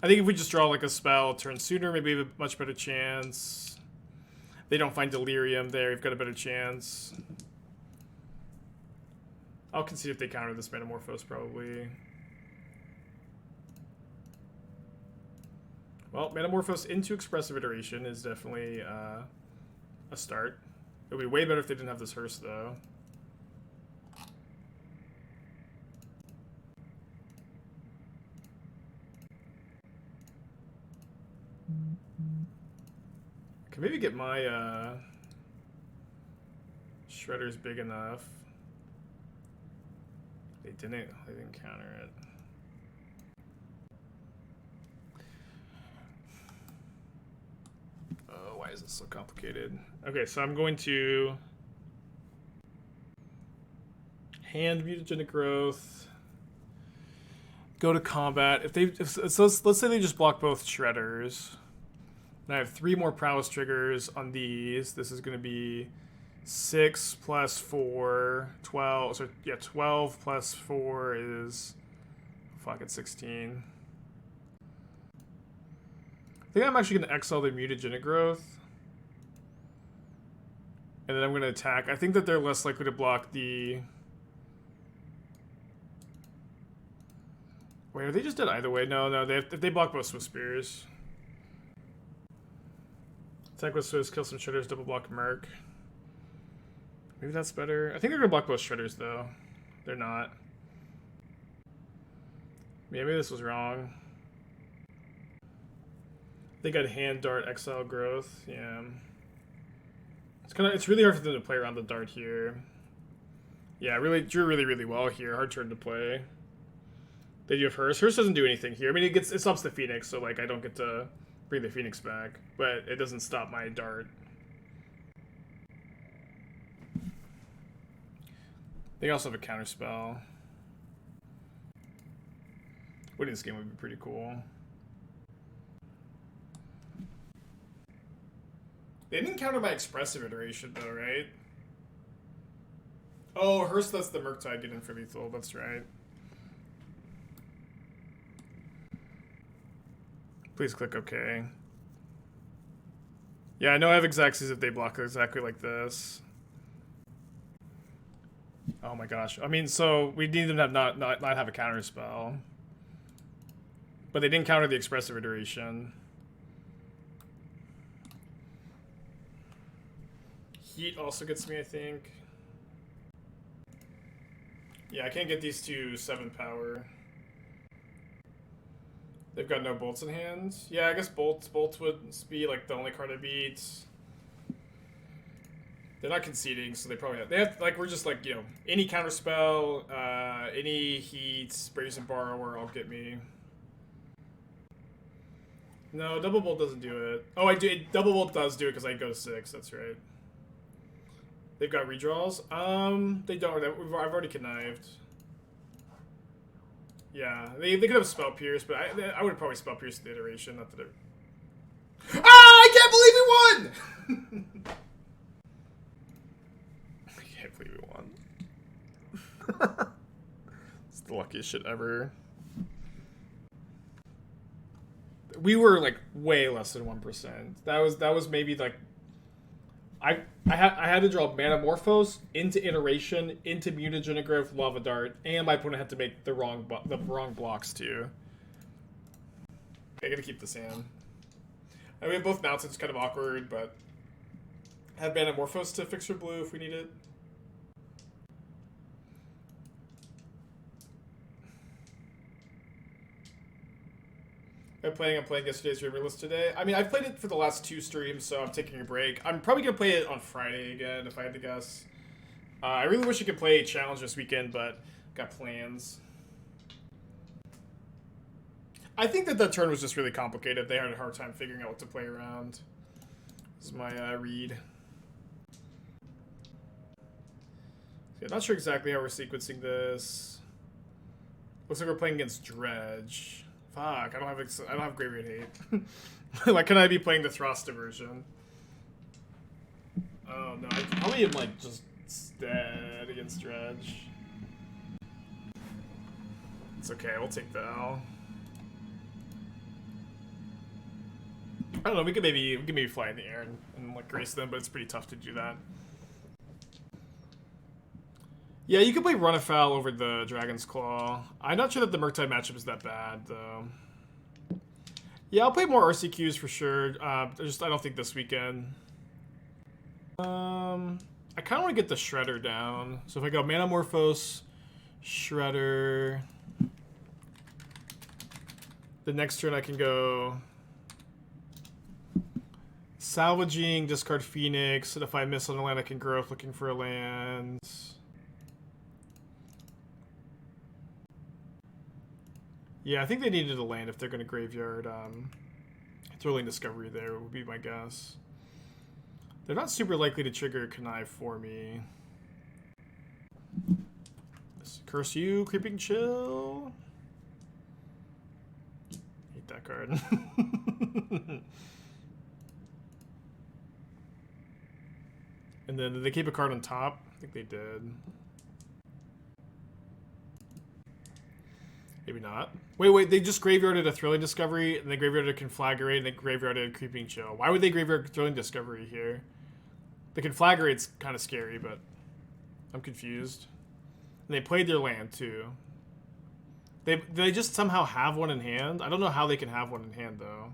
I think if we just draw like a spell turn sooner, maybe we have a much better chance. They don't find Delirium there. We've got a better chance. I'll concede if they counter this Manamorphose, probably. Well, Manamorphose into Expressive Iteration is definitely a start. It would be way better if they didn't have this Hearst, though. Can maybe get my Shredders big enough. They didn't counter it. Oh, why is this so complicated? Okay, so I'm going to hand Mutagenic Growth. Go to combat. So let's say they just block both Shredders. And I have 3 more Prowess triggers on these. This is going to be 6 plus 4, 12. So yeah, 12 plus 4 is fuck it, 16. I think I'm actually going to exile the Mutagenic Growth. And then I'm going to attack. I think that they're less likely to block the... Wait, are they just dead either way? No, they block both Swiftspears. Attack with Swiss, kill some Shredders, double block Merc. Maybe that's better. I think they're going to block both Shredders, though. They're not. Yeah, maybe this was wrong. They got hand, dart, exile, growth. Yeah. It's really hard for them to play around the dart here. Yeah, really drew really well here. Hard turn to play. They do have Hearst. Hearst doesn't do anything here. I mean, it stops the Phoenix, so like I don't get to bring the Phoenix back, but it doesn't stop my dart. They also have a counter spell. Winning this game would be pretty cool. They didn't counter my Expressive Iteration though, right? Oh, Hearst lets the Murktide get in for lethal. That's right. Please click OK. Yeah, I know I have Xaxes if they block exactly like this. Oh my gosh. I mean, so we need them to have not have a counter spell. But they didn't counter the Expressive Iteration. Heat also gets me, I think. Yeah, I can't get these two 7 power. They've got no bolts in hand. Yeah, I guess bolts would be like the only card I beat. They're not conceding, so they have like we're just like, you know, any counter spell, any heat, Brazen Borrower, all get me. No, double bolt doesn't do it. Oh, I do. Double bolt does do it because I go 6. That's right. They've got redraws. They don't. I've already connived. Yeah, they could have Spell Pierce, but I would probably Spell Pierce the iteration. Not that it. Ah! I can't believe we won! I can't believe we won. It's the luckiest shit ever. We were like way less than 1%. That was maybe like I had to draw Manamorphose into Iteration into Mutagenic Growth, Lava Dart, and my opponent had to make the wrong blocks too. I gotta keep this hand. I mean, we have both mounts, it's kind of awkward, but I have Manamorphose to fix for blue if we need it. I'm playing yesterday's River List today. I mean, I've played it for the last 2 streams, so I'm taking a break. I'm probably going to play it on Friday again, if I had to guess. I really wish I could play Challenge this weekend, but got plans. I think that turn was just really complicated. They had a hard time figuring out what to play around. This is my read. Okay, not sure exactly how we're sequencing this. Looks like we're playing against Dredge. Fuck, I don't have Graveyard Hate. Like, can I be playing the Throsta version? Oh no, I probably am like just dead against Dredge. It's okay, we'll take the L. I don't know, we could maybe fly in the air and like grace them, but it's pretty tough to do that. Yeah, you could play Run Afoul over the Dragon's Claw. I'm not sure that the Murktide matchup is that bad, though. Yeah, I'll play more RCQs for sure. I don't think this weekend. I kind of want to get the Shredder down. So if I go Manamorphose, Shredder. The next turn I can go Salvaging, discard Phoenix, and if I miss on a land I can Growth looking for a land. Yeah, I think they needed a land if they're going to graveyard. Thrilling Discovery there would be my guess. They're not super likely to trigger Connive for me. Curse you, Creeping Chill. Hate that card. And then did they keep a card on top? I think they did. Maybe not. Wait, they just graveyarded a Thrilling Discovery, and they graveyarded a Conflagrate, and they graveyarded a Creeping Chill. Why would they graveyard Thrilling Discovery here? The Conflagrate's kind of scary, but I'm confused. And they played their land, too. They just somehow have one in hand? I don't know how they can have one in hand, though.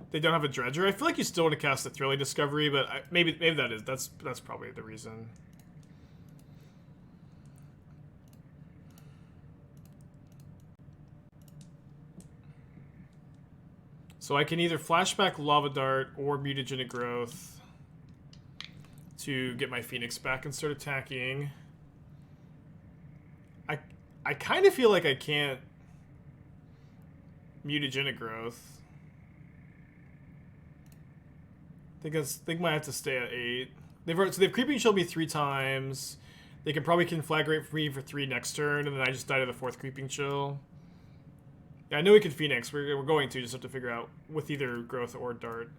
They don't have a Dredger. I feel like you still want to cast the Thrilling Discovery, but maybe that's probably the reason. So I can either flashback Lava Dart or Mutagenic Growth to get my Phoenix back and start attacking. I kind of feel like I can't Mutagenic Growth. I think I might have to stay at 8. They've Creeping Shielded me 3 times. They can probably Conflagrate for me for 3 next turn, and then I just die to the 4th Creeping Chill. Yeah, I know we can Phoenix. We're going to just have to figure out with either Growth or Dart.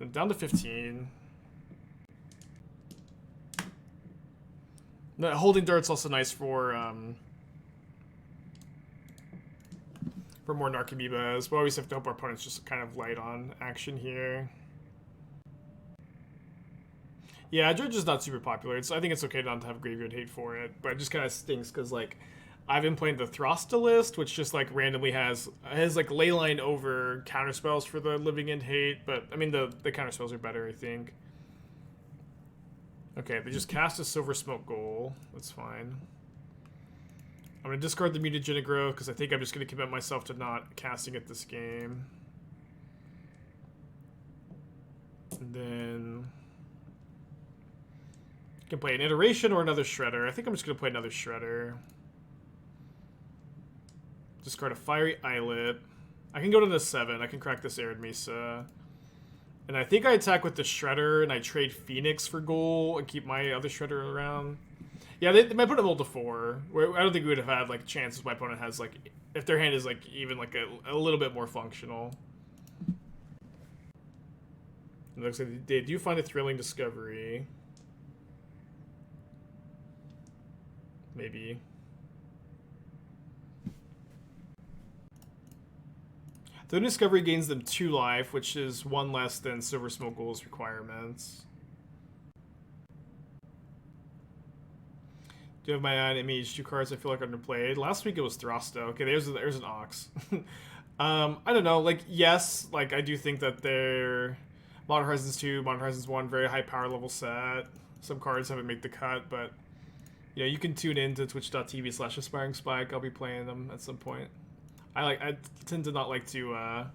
And down to 15. The holding Dart's also nice for more Narcomoebas, but always have to hope our opponent's just kind of light on action here. Yeah, Dredge is not super popular. I think it's okay not to have Graveyard Hate for it, but it just kind of stinks because, like, I've been playing the Throsta list, which just, like, randomly has like, Leyline over counterspells for the Living End Hate, but, I mean, the counterspells are better, I think. Okay, they just cast a Silver Smoke Goal. That's fine. I'm going to discard the Mutagenic Growth because I think I'm just going to commit myself to not casting it this game. And then I can play an Iteration or another Shredder. I think I'm just going to play another Shredder. Discard a Fiery Islet. I can go to the 7. I can crack this Arid Mesa. And I think I attack with the Shredder and I trade Phoenix for goal and keep my other Shredder around. Yeah, they might put a roll to 4. I don't think we would have had, like, chances my opponent has, like, if their hand is, like, even, like, a little bit more functional. It looks like they do find a Thrilling Discovery. maybe. The Discovery gains them 2 life, which is 1 less than Silver Smoke Ghoul's requirements. Do you have my own image? 2 cards I feel like underplayed. Last week it was Thrusta. Okay, there's an Ox. I don't know. Like, yes, like I do think that they're Modern Horizons 2, Modern Horizons 1, very high power level set. Some cards haven't made the cut, but yeah, you can tune in to twitch.tv/aspiring spike. I'll be playing them at some point. I tend to not like to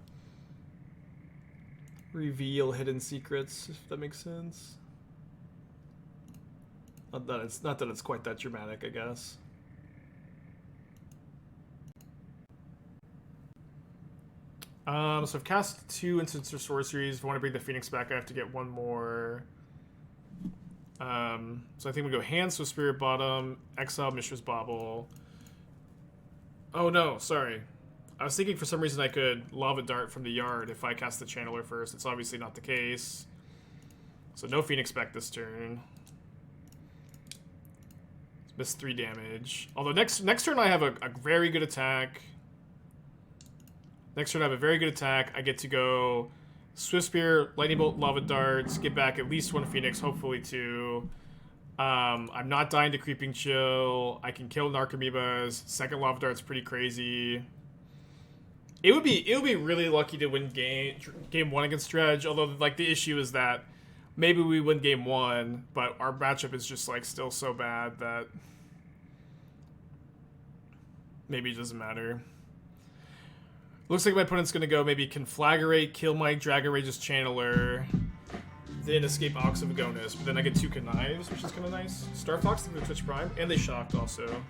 reveal hidden secrets, if that makes sense. Not that it's quite that dramatic, I guess. So I've cast 2 instants or sorceries. If I want to bring the Phoenix back, I have to get 1 more. So I think we go Hand Swiftspear bottom, exile Mishra's Bauble. Oh no, sorry. I was thinking for some reason I could Lava Dart from the yard if I cast the Channeler first. It's obviously not the case. So no Phoenix back this turn. Missed 3 damage. Although next turn I have a very good attack. Next turn I have a very good attack. I get to go Swiftspear, Lightning Bolt, Lava Darts, get back at least 1 Phoenix, hopefully 2. I'm not dying to Creeping Chill. I can kill Narcomoebas. Second Lava Dart's pretty crazy. It would be really lucky to win game 1 against Dredge, although like the issue is that maybe we win game 1, but our matchup is just like still so bad that maybe it doesn't matter. Looks like my opponent's gonna go maybe Conflagrate, kill my Dragon Rage's Channeler, then escape Ox of Agonis, but then I get 2 Connives, which is kind of nice. Star Fox through Twitch Prime, and they shocked also.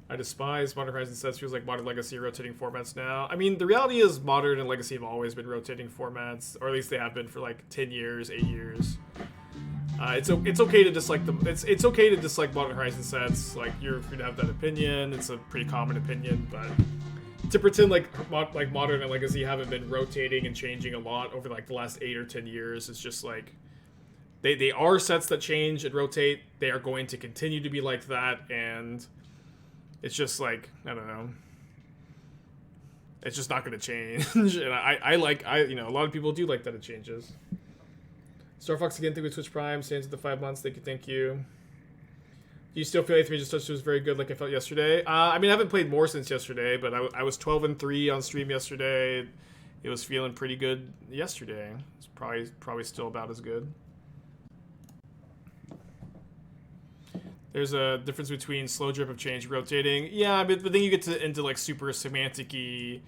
I despise Modern Horizons sets. Feels like Modern Legacy rotating formats now. I mean, the reality is Modern and Legacy have always been rotating formats, or at least they have been for like 10 years, 8 years. It's okay to dislike them. It's okay to dislike Modern Horizon sets. Like, you're free to have that opinion. It's a pretty common opinion, but to pretend like Modern and Legacy haven't been rotating and changing a lot over like the last 8 or 10 years, it's just like they are sets that change and rotate. They are going to continue to be like that, and it's just like, I don't know. It's just not going to change. And I you know, a lot of people do like that it changes. Star Fox again, thank you with Twitch Prime. Stands at the 5 months. Thank you. Do you still feel A3 just touched was very good like I felt yesterday? I mean, I haven't played more since yesterday, but I was 12-3 on stream yesterday. It was feeling pretty good yesterday. It's probably still about as good. There's a difference between slow drip of change, rotating. Yeah, but then you get into like super semantic-y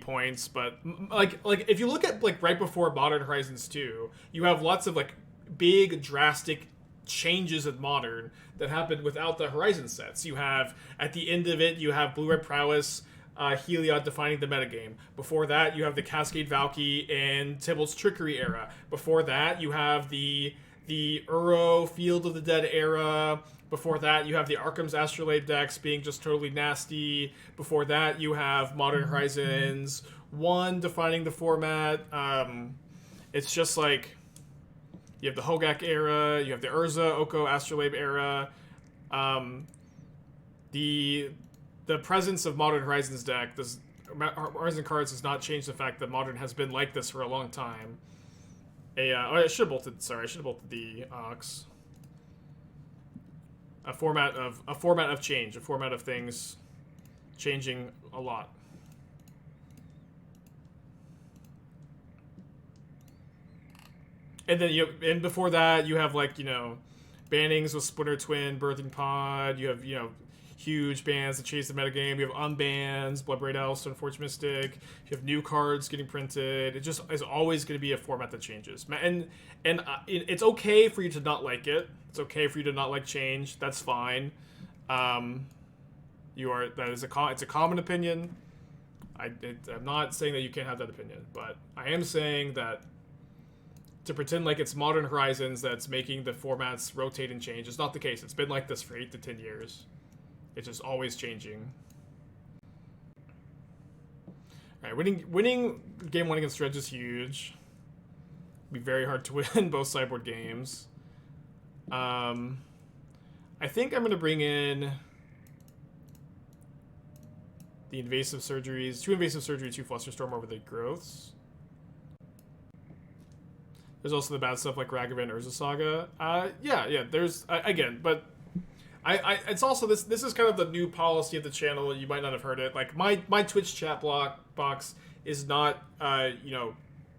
points. But like if you look at like right before Modern Horizons 2, you have lots of like big drastic changes in Modern that happened without the Horizon sets. You have at the end of it, you have Blue-Red Prowess, Heliod defining the metagame. Before that, you have the Cascade Valky and Tybalt's Trickery era. Before that, you have the Uro Field of the Dead era. Before that, you have the Arkham's Astrolabe decks being just totally nasty. Before that, you have Modern Horizons 1 defining the format. It's just like, you have the Hogak era, you have the Urza, Oko, Astrolabe era. The presence of Modern Horizons deck, Horizon cards does not change the fact that Modern has been like this for a long time. I should have bolted the Ox. A format of change, a format of things changing a lot. And then before that you have like, you know, bannings with Splinter Twin, Birthing Pod. You have, you know, huge bans that chase the metagame. You have unbans, Bloodbraid Elf, Stoneforge Mystic. You have new cards getting printed. It just is always going to be a format that changes. And it's okay for you to not like it. It's okay for you to not like change. That's fine. It's a common opinion. I'm not saying that you can't have that opinion, but I am saying that to pretend like it's Modern Horizons that's making the formats rotate and change is not the case. It's been like this for 8 to 10 years. It's just always changing. All right, winning game 1 against Dredge is huge. Be very hard to win both sideboard games. I think I'm going to bring in the Invasive Surgeries. 2 Invasive Surgery, 2 Flusterstorm over the Growths. There's also the bad stuff like Ragavan, Urza Saga. Yeah, there's... again, but... it's also this is kind of the new policy of the channel. You might not have heard it. Like, my Twitch chat box is not,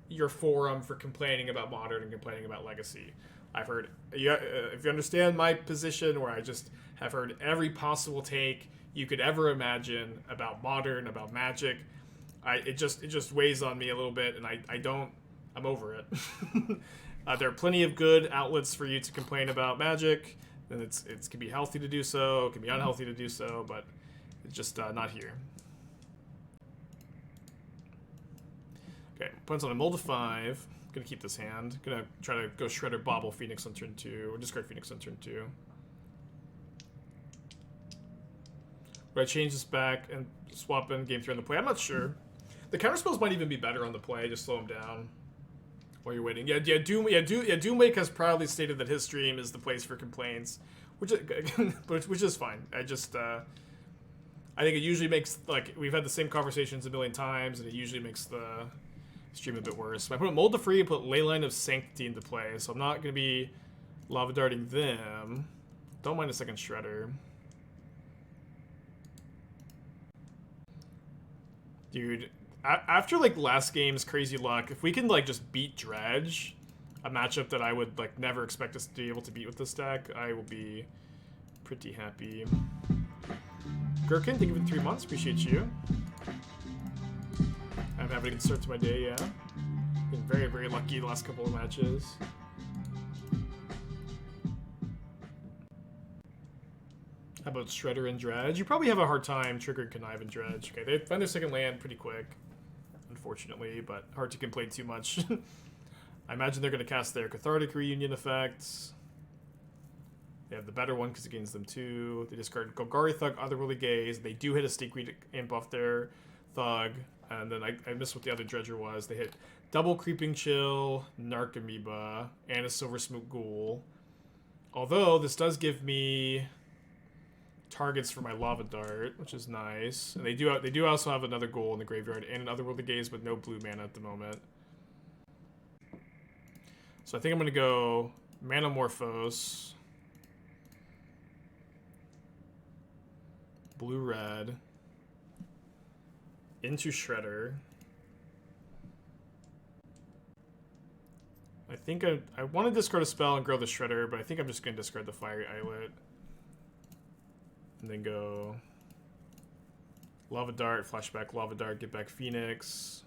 your forum for complaining about Modern and complaining about Legacy. I've heard... if you understand my position, where I just have heard every possible take you could ever imagine about Modern, about Magic, it just weighs on me a little bit, and I'm over it. There are plenty of good outlets for you to complain about Magic, and it can be healthy to do so, it can be unhealthy to do so, but it's just not here. Okay, opponent's on a mold of 5. Gonna keep this hand. Gonna try to go Shredder Bauble Phoenix on turn 2, or discard Phoenix on turn 2. Would I change this back and swap in game 3 on the play? I'm not sure. The counterspells might even be better on the play. Just slow him down while you're waiting. Doomwake has proudly stated that his stream is the place for complaints, which is fine. I think it usually makes, like, we've had the same conversations a million times, and it usually makes the stream a bit worse. I put Mold to Free and put Leyline of Sanctity into play, so I'm not going to be Lava Darting them. Don't mind a second Shredder. Dude, after, like, last game's crazy luck, if we can, like, just beat Dredge, a matchup that I would, like, never expect us to be able to beat with this deck, I will be pretty happy. Gherkin, thank you for the 3 months. Appreciate you. I'm having a good start to my day, yeah. Been very, very lucky the last couple of matches. How about Shredder and Dredge? You probably have a hard time triggering Connive and Dredge. Okay, they find their second land pretty quick, unfortunately, but hard to complain too much. I imagine they're going to cast their Cathartic Reunion effects. They have the better one because it gains them 2. They discard Golgari Thug, Otherworldly Gaze. They do hit a Stinkweed Imp off their Thug. And then I missed what the other Dredger was. They hit double Creeping Chill, Narc Amoeba, and a Silver Smoke Ghoul. Although, this does give me targets for my Lava Dart, which is nice. And they do also have another Ghoul in the graveyard and an Otherworldly Gaze with no blue mana at the moment. So I think I'm going to go Manamorphose, blue-red, into Shredder. I think I want to discard a spell and grow the Shredder, but I think I'm just going to discard the Fiery Islet. And then go Lava Dart, flashback Lava Dart, get back Phoenix.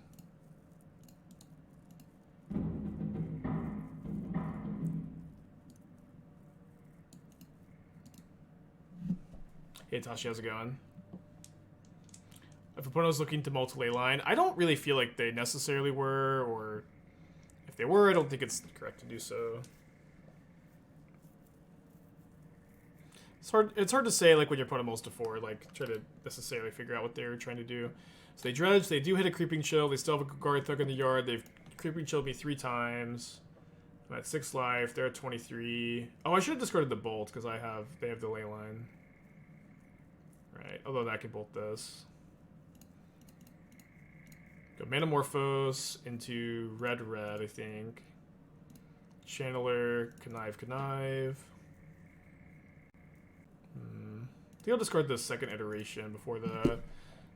Hey Tashi, how's it going? If opponent was looking to multi-lay line, I don't really feel like they necessarily were, or if they were, I don't think it's correct to do so. It's hard to say, like, when your opponent mulls to 4, like, try to necessarily figure out what they're trying to do. So they Dredge, they do hit a Creeping Chill, they still have a Guard Thug in the yard, they've Creeping Chilled me 3 times. I'm at 6 life, they're at 23. Oh, I should have discarded the Bolt, because they have the ley line. Right, although that can bolt this. Go Manamorphose into red, I think. Channeler, Connive. I think I'll discard the second iteration before the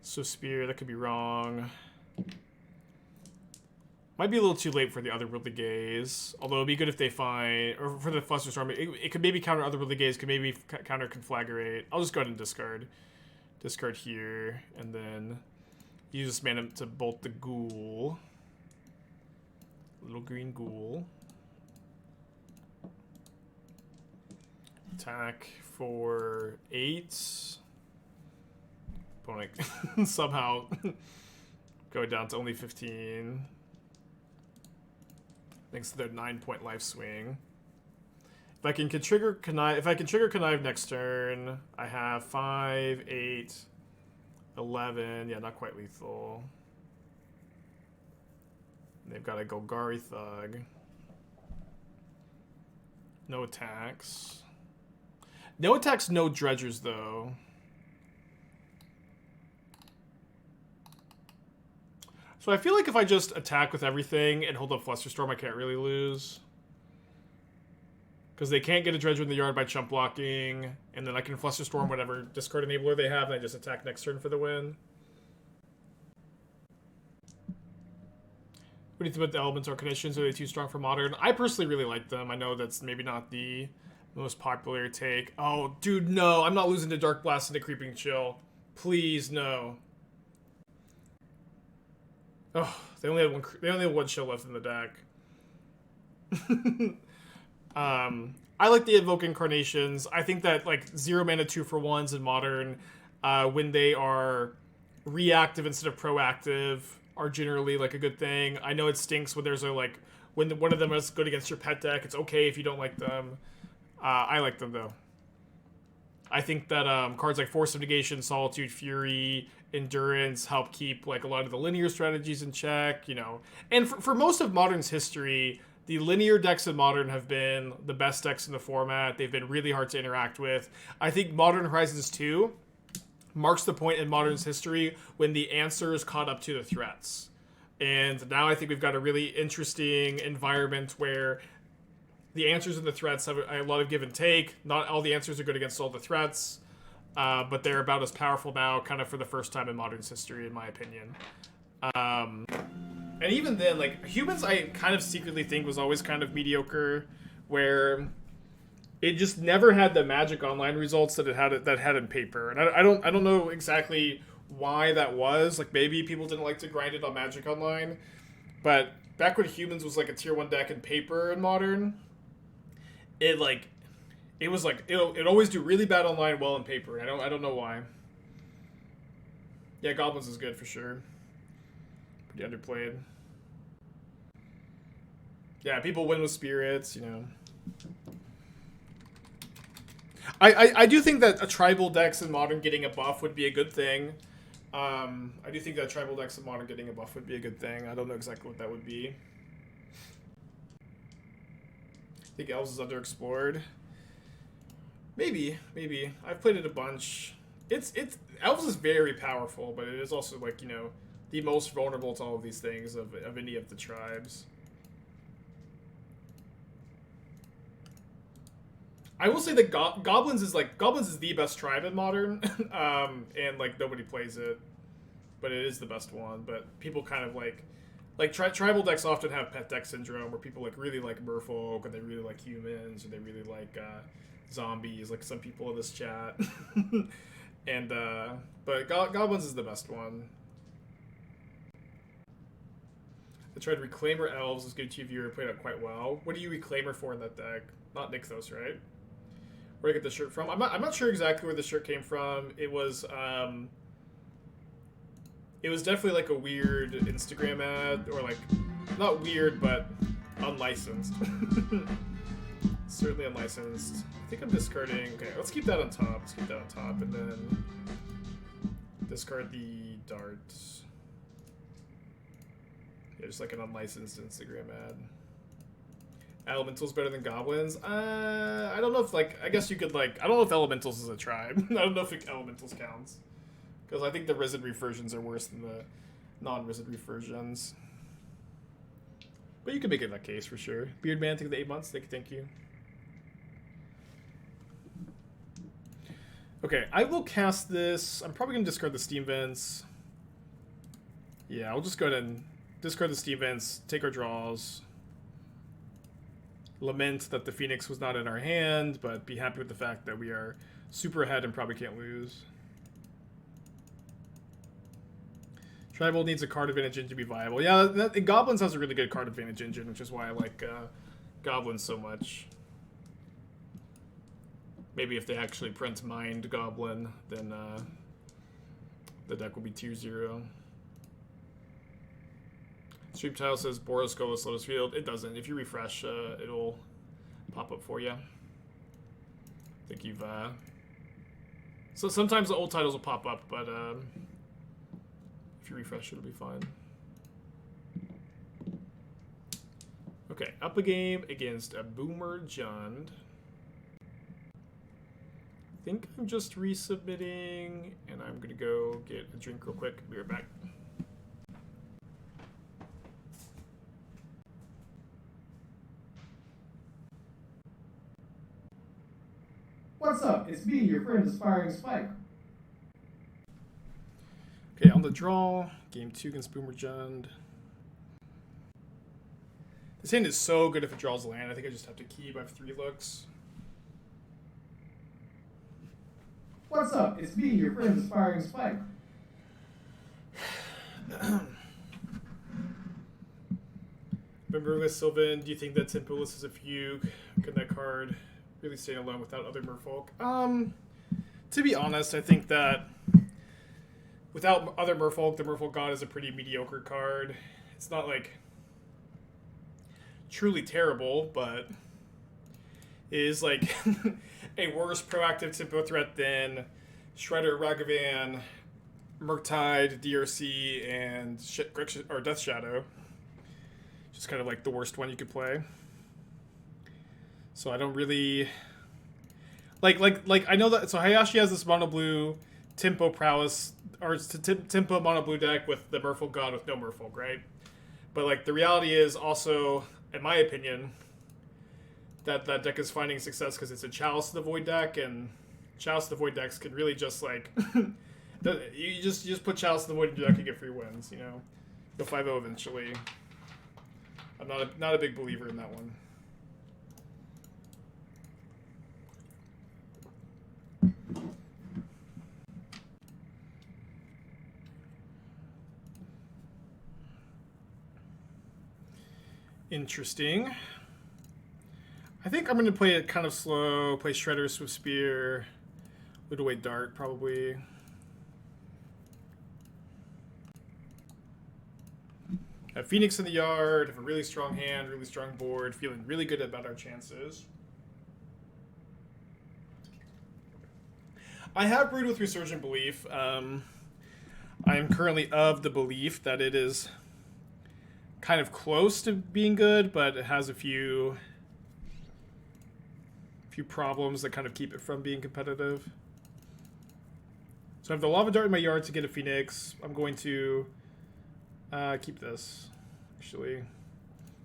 Swiftspear. That could be wrong. Might be a little too late for the Otherworldly Gaze. Although it'd be good if they find... Or for the Flusterstorm. It could maybe counter Otherworldly Gaze. Could maybe counter Conflagrate. I'll just go ahead and discard. Discard here. And then use this mana to bolt the Ghoul. Little green Ghoul. Attack for 8. Opponent somehow go down to only 15. Thanks to their 9-point life swing. If I can trigger Connive next turn, I have 5, 8, 11. Yeah, not quite lethal. And they've got a Golgari Thug. No attacks. No attacks, no dredgers, though. So I feel like if I just attack with everything and hold up Flusterstorm, I can't really lose. Because they can't get a dredger in the yard by chump blocking, and then I can Flusterstorm whatever discard enabler they have, and I just attack next turn for the win. What do you think about the elements or conditions? Are they too strong for Modern? I personally really like them. I know that's maybe not the most popular take. Oh, dude, no. I'm not losing to Dark Blast and to Creeping Chill. Please, no. Oh, they only had one chill left in the deck. I like the Invoke Incarnations. I think that like 0 mana 2-for-1s in Modern, when they are reactive instead of proactive, are generally like a good thing. I know it stinks when there's a like when one of them is good against your pet deck. It's okay if you don't like them. I like them though. I think that cards like Force of Negation, Solitude, Fury, Endurance help keep like a lot of the linear strategies in check, you know. And for most of Modern's history, the linear decks in Modern have been the best decks in the format. They've been really hard to interact with. I think Modern Horizons 2 marks the point in Modern's history when the answers caught up to the threats. And now I think we've got a really interesting environment where the answers and the threats have a lot of give and take. Not all the answers are good against all the threats, but they're about as powerful now, kind of for the first time in Modern's history, in my opinion. And even then, like, Humans I kind of secretly think was always kind of mediocre, where it just never had the Magic Online results that it had in paper. And I don't know exactly why that was. Like, maybe people didn't like to grind it on Magic Online, but back when Humans was like a tier 1 deck in paper in Modern, it always do really bad online, well in paper. I don't know why. Yeah, Goblins is good for sure. Pretty underplayed. Yeah, people win with spirits, you know. I do think that a tribal decks in Modern getting a buff would be a good thing. I do think that tribal decks in Modern getting a buff would be a good thing. I don't know exactly what that would be. I think Elves is underexplored. Maybe. I've played it a bunch. Elves is very powerful, but it is also, like, you know, the most vulnerable to all of these things of any of the tribes. I will say that Goblins is the best tribe in Modern, and like nobody plays it, but it is the best one. But people kind of like tribal decks often have pet deck syndrome, where people like really like merfolk, and they really like humans, or they really like zombies, like some people in this chat. And but Goblins is the best one. I tried Reclaimer Elves. It was good to viewer, played out quite well. What do you Reclaimer for in that deck? Not Nykthos, right? Where did I get the shirt from? I'm not sure exactly where the shirt came from. It was definitely like a weird Instagram ad, or like not weird, but unlicensed. Certainly unlicensed. I think I'm discarding. Okay, let's keep that on top. And then discard the darts. Yeah, just like an unlicensed Instagram ad. Elementals better than Goblins? I don't know if, like, I guess you could, like, I don't know if Elementals is a tribe. I don't know if Elementals counts. Because I think the Risen versions are worse than the non-Risen versions. But you can make it that case for sure. Beardman, take the 8 months. Thank you. Okay, I will cast this. I'm probably going to discard the Steam Vents. Yeah, I'll just go ahead and discard the Steam Vents, take our draws. Lament that the Phoenix was not in our hand, but be happy with the fact that we are super ahead and probably can't lose. Tribal needs a card advantage engine to be viable. Yeah, Goblins has a really good card advantage engine, which is why I like Goblins so much. Maybe if they actually print Mind Goblin, then the deck will be tier 0. Stream Tile says Boros, Golos, Lotus Field. It doesn't. If you refresh, it'll pop up for you. I think you've... So sometimes the old titles will pop up, but if you refresh, it'll be fine. Okay, up a game against a Boomer Jund. I think I'm just resubmitting, and I'm gonna go get a drink real quick. Be right back. What's up? It's me, your friend Aspiring Spike. Okay, on the draw, game 2 against Boomer Jund. This hand is so good if it draws land. I think I just have to keep. I have 3 looks. What's up? It's me, your friend Aspiring Spike. Remember with Sylvan, do you think that Tempolis is a fugue? Can that card really stand alone without other merfolk? To be honest, I think that without other merfolk, the Merfolk God is a pretty mediocre card. It's not like truly terrible, but it is like a worse proactive tempo threat than Shredder, Ragavan, Murktide, DRC, and Death Shadow. Just kind of like the worst one you could play. So I don't really like I know that. So Hayashi has this mono blue tempo prowess or tempo mono blue deck with the Merfolk God with no Merfolk, right? But like the reality is also, in my opinion, that deck is finding success because it's a Chalice of the Void deck, and Chalice of the Void decks can really just like you just put Chalice of the Void in your deck and get free wins. You know, you'll 5-0 eventually. I'm not a big believer in that one. Interesting. I think I'm going to play it kind of slow. Play Shredder, Swiftspear, Loot Away Dart, probably. Have Phoenix in the yard, have a really strong hand, really strong board, feeling really good about our chances. I have brewed with Resurgent Belief. I am currently of the belief that it is kind of close to being good, but it has a few problems that kind of keep it from being competitive. So I have the Lava Dart in my yard to get a Phoenix. I'm going to keep this, actually.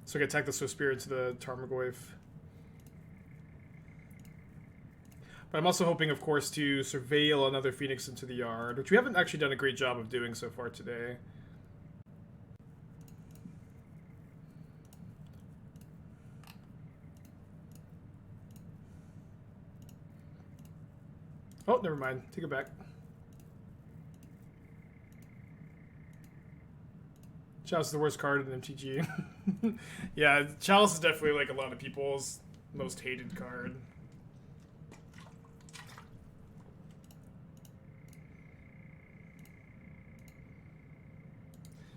So I can attack the Swiftspear into the Tarmogoyf. But I'm also hoping, of course, to surveil another Phoenix into the yard, which we haven't actually done a great job of doing so far today. Oh, never mind. Take it back. Chalice is the worst card in MTG. Yeah, Chalice is definitely like a lot of people's most hated card.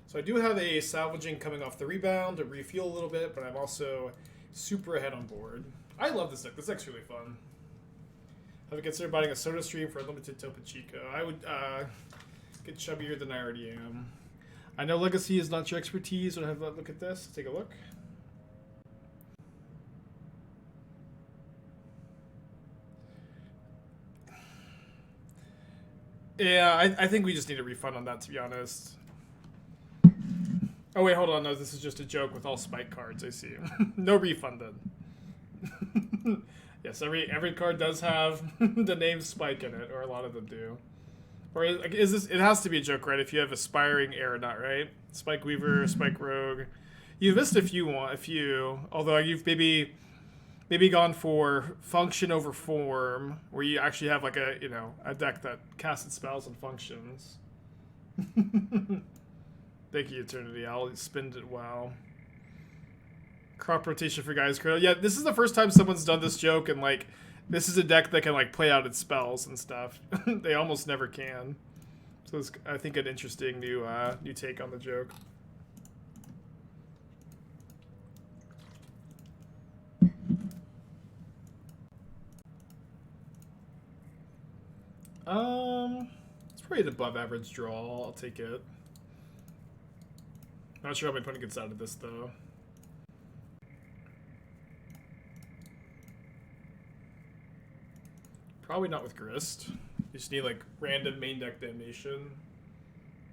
So I do have a Salvaging coming off the rebound to refuel a little bit, but I'm also super ahead on board. I love this deck. This deck's really fun. Have you considered buying a Soda Stream for a limited Topo Chico? I would get chubbier than I already am. I know Legacy is not your expertise, but have a look at this. Take a look. Yeah, I think we just need a refund on that, to be honest. Oh, wait, hold on. No, this is just a joke with all Spike cards, I see. No refund, then. Yes, every card does have the name Spike in it, or a lot of them do. Or is this? It has to be a joke, right? If you have Aspiring Aeronaut, right? Spike Weaver, Spike Rogue. You've missed a few. Although you've maybe gone for function over form, where you actually have like a deck that casts its spells and functions. Thank you, Eternity. I'll spend it well. Crop rotation for guys. Yeah, this is the first time someone's done this joke, and like, this is a deck that can like play out its spells and stuff. They almost never can. So it's, I think, an interesting new take on the joke. It's probably an above average draw. I'll take it. Not sure how my opponent gets out of this though. Probably not with Grist. You just need like random main deck damnation.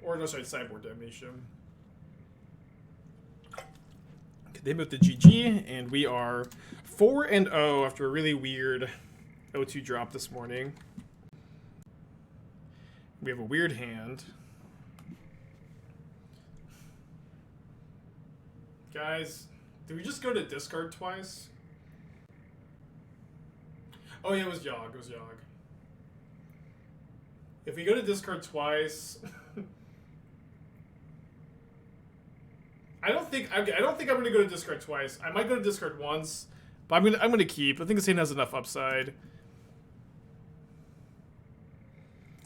Or no, sorry, sideboard damnation. They moved to GG, and we are 4-0 after a really weird O2 drop this morning. We have a weird hand. Guys, did we just go to discard twice? Oh yeah, it was Yogg. It was Yogg. If we go to discard twice, I don't think I'm gonna go to discard twice. I might go to discard once, but I'm gonna keep. I think this hand has enough upside.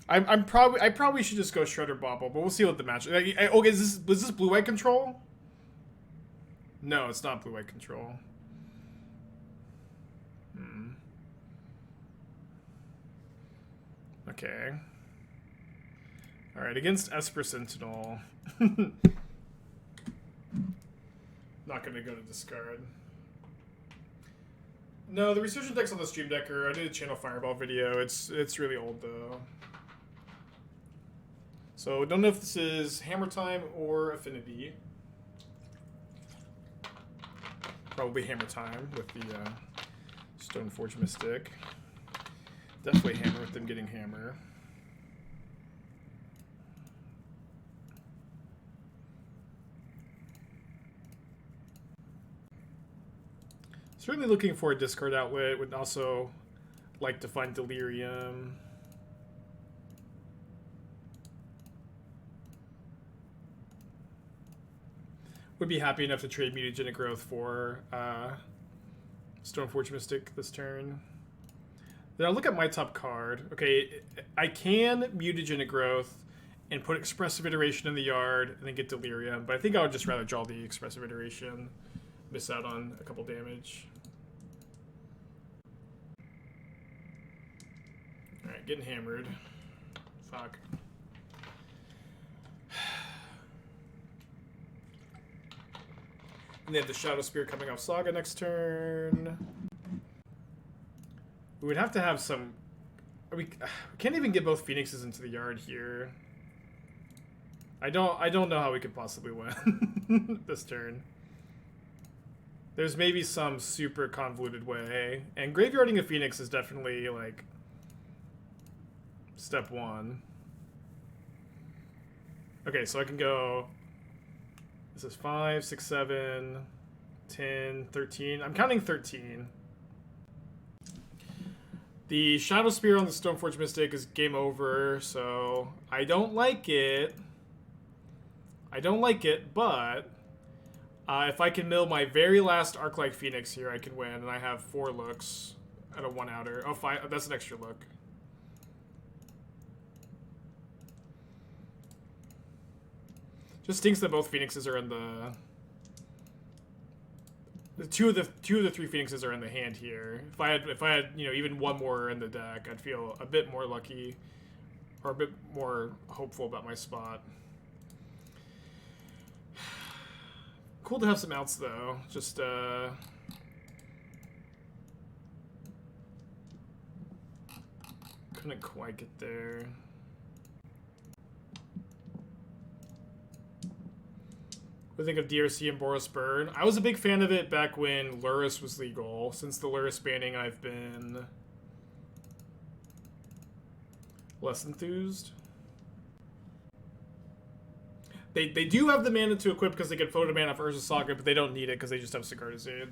I probably should just go Shredder Bauble, but we'll see what the match. Okay, was this blue-white control? No, it's not blue-white control. Okay. Alright, against Esper Sentinel. Not gonna go to discard. No, the Resurgent deck's on the Stream Decker. I did a Channel Fireball video. It's really old, though. So, don't know if this is Hammer Time or Affinity. Probably Hammer Time with the Stoneforge Mystic. Definitely Hammer with them getting Hammer. Certainly looking for a discard outlet. Would also like to find Delirium. Would be happy enough to trade Mutagenic Growth for Stoneforge Mystic this turn. Then I'll look at my top card. Okay, I can Mutagenic Growth and put Expressive Iteration in the yard and then get Delirium, but I think I would just rather draw the Expressive Iteration. Miss out on a couple damage. Alright, getting hammered. Fuck. And they have the Shadow Spear coming off Saga next turn. We would have to have some... we can't even get both Phoenixes into the yard here. I don't know how we could possibly win this turn. There's maybe some super convoluted way. And graveyarding a Phoenix is definitely, like, step one. Okay, so I can go... This is 5, 6, 7, 10, 13. I'm counting 13. The Shadow Spear on the Stoneforge Mystic is game over, so I don't like it. I don't like it, but if I can mill my very last Arclight Phoenix here, I can win, and I have 4 looks at a 1-outer. Oh, 5. That's an extra look. Just stinks that both Phoenixes are in the two of the 3 Phoenixes are in the hand here. If I had even one more in the deck, I'd feel a bit more lucky or a bit more hopeful about my spot. Cool to have some outs though. Just couldn't quite get there. What do you think of DRC and Boros Burn? I was a big fan of it back when Lurrus was legal. Since the Lurrus banning, I've been less enthused. They do have the mana to equip because they get photo mana for Urza Saga, but they don't need it because they just have Sigarda's Aid.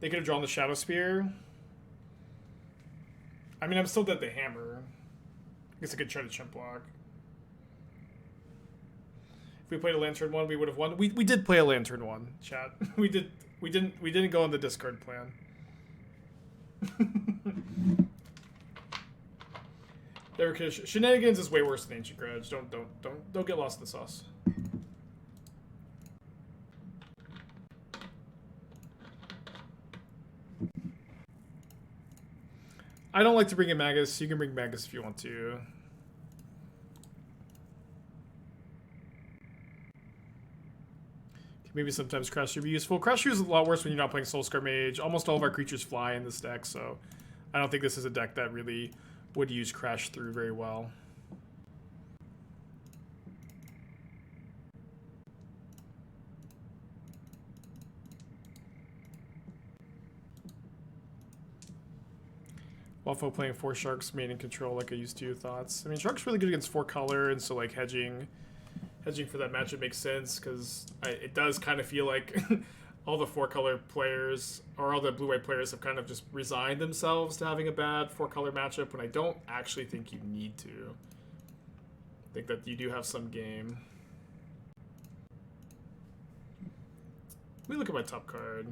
They could have drawn the Shadow Spear. I mean, I'm still dead the Hammer. I guess I could try to chump block. If we played a Lantern 1, we would have won. We did play a Lantern 1, chat. We didn't go on the discard plan. Shenanigans is way worse than Ancient Grudge. Don't get lost in the sauce. I don't like to bring in Magus. You can bring Magus if you want to. Maybe sometimes Crash would be useful. Crash is a lot worse when you're not playing Soulscar Mage. Almost all of our creatures fly in this deck, so I don't think this is a deck that really would use Crash through very well. Waffle playing 4 Sharks, main and control like I used to. Thoughts? I mean, Shark's really good against 4 color, and so like hedging for that matchup makes sense because it does kind of feel like all the 4 color players or all the blue-white players have kind of just resigned themselves to having a bad 4 color matchup when I don't actually think you need to. I think that you do have some game. Let me look at my top card.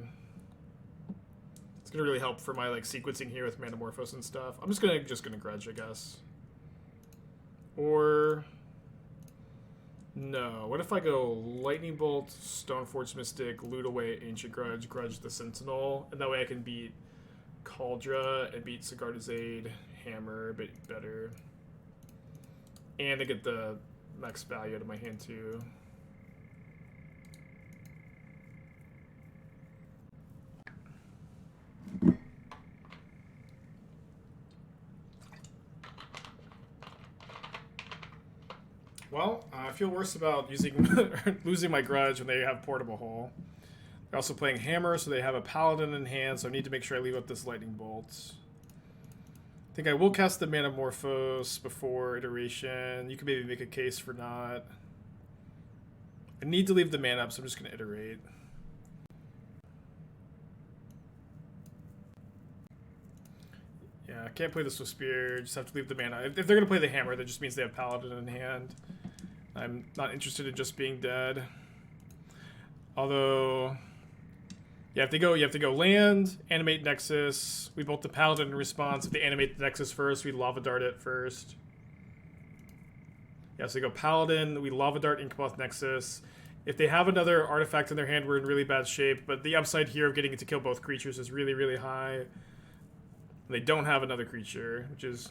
It's gonna really help for my like sequencing here with Manamorphose and stuff. I'm just gonna Grudge, I guess. Or no. What if I go Lightning Bolt, Stoneforge Mystic, loot away Ancient Grudge, Grudge the Sentinel, and that way I can beat Kaldra and beat Sigarda's Aid, Hammer a bit better. And I get the max value out of my hand too. Well, I feel worse about losing my Grudge when they have Portable Hole. They're also playing Hammer, so they have a Paladin in hand, so I need to make sure I leave up this Lightning Bolt. I think I will cast the Manamorphose before Iteration. You can maybe make a case for not. I need to leave the mana up, so I'm just going to Iterate. Yeah, I can't play the Swiftspear, just have to leave the mana. If they're going to play the Hammer, that just means they have Paladin in hand. I'm not interested in just being dead. Although, yeah, you have to go land, animate Nexus. We bolt the Paladin in response. If they animate the Nexus first, we Lava Dart it first. Yeah, so we go Paladin, we Lava Dart Inkmoth Nexus. If they have another artifact in their hand, we're in really bad shape, but the upside here of getting it to kill both creatures is really, really high. They don't have another creature, which is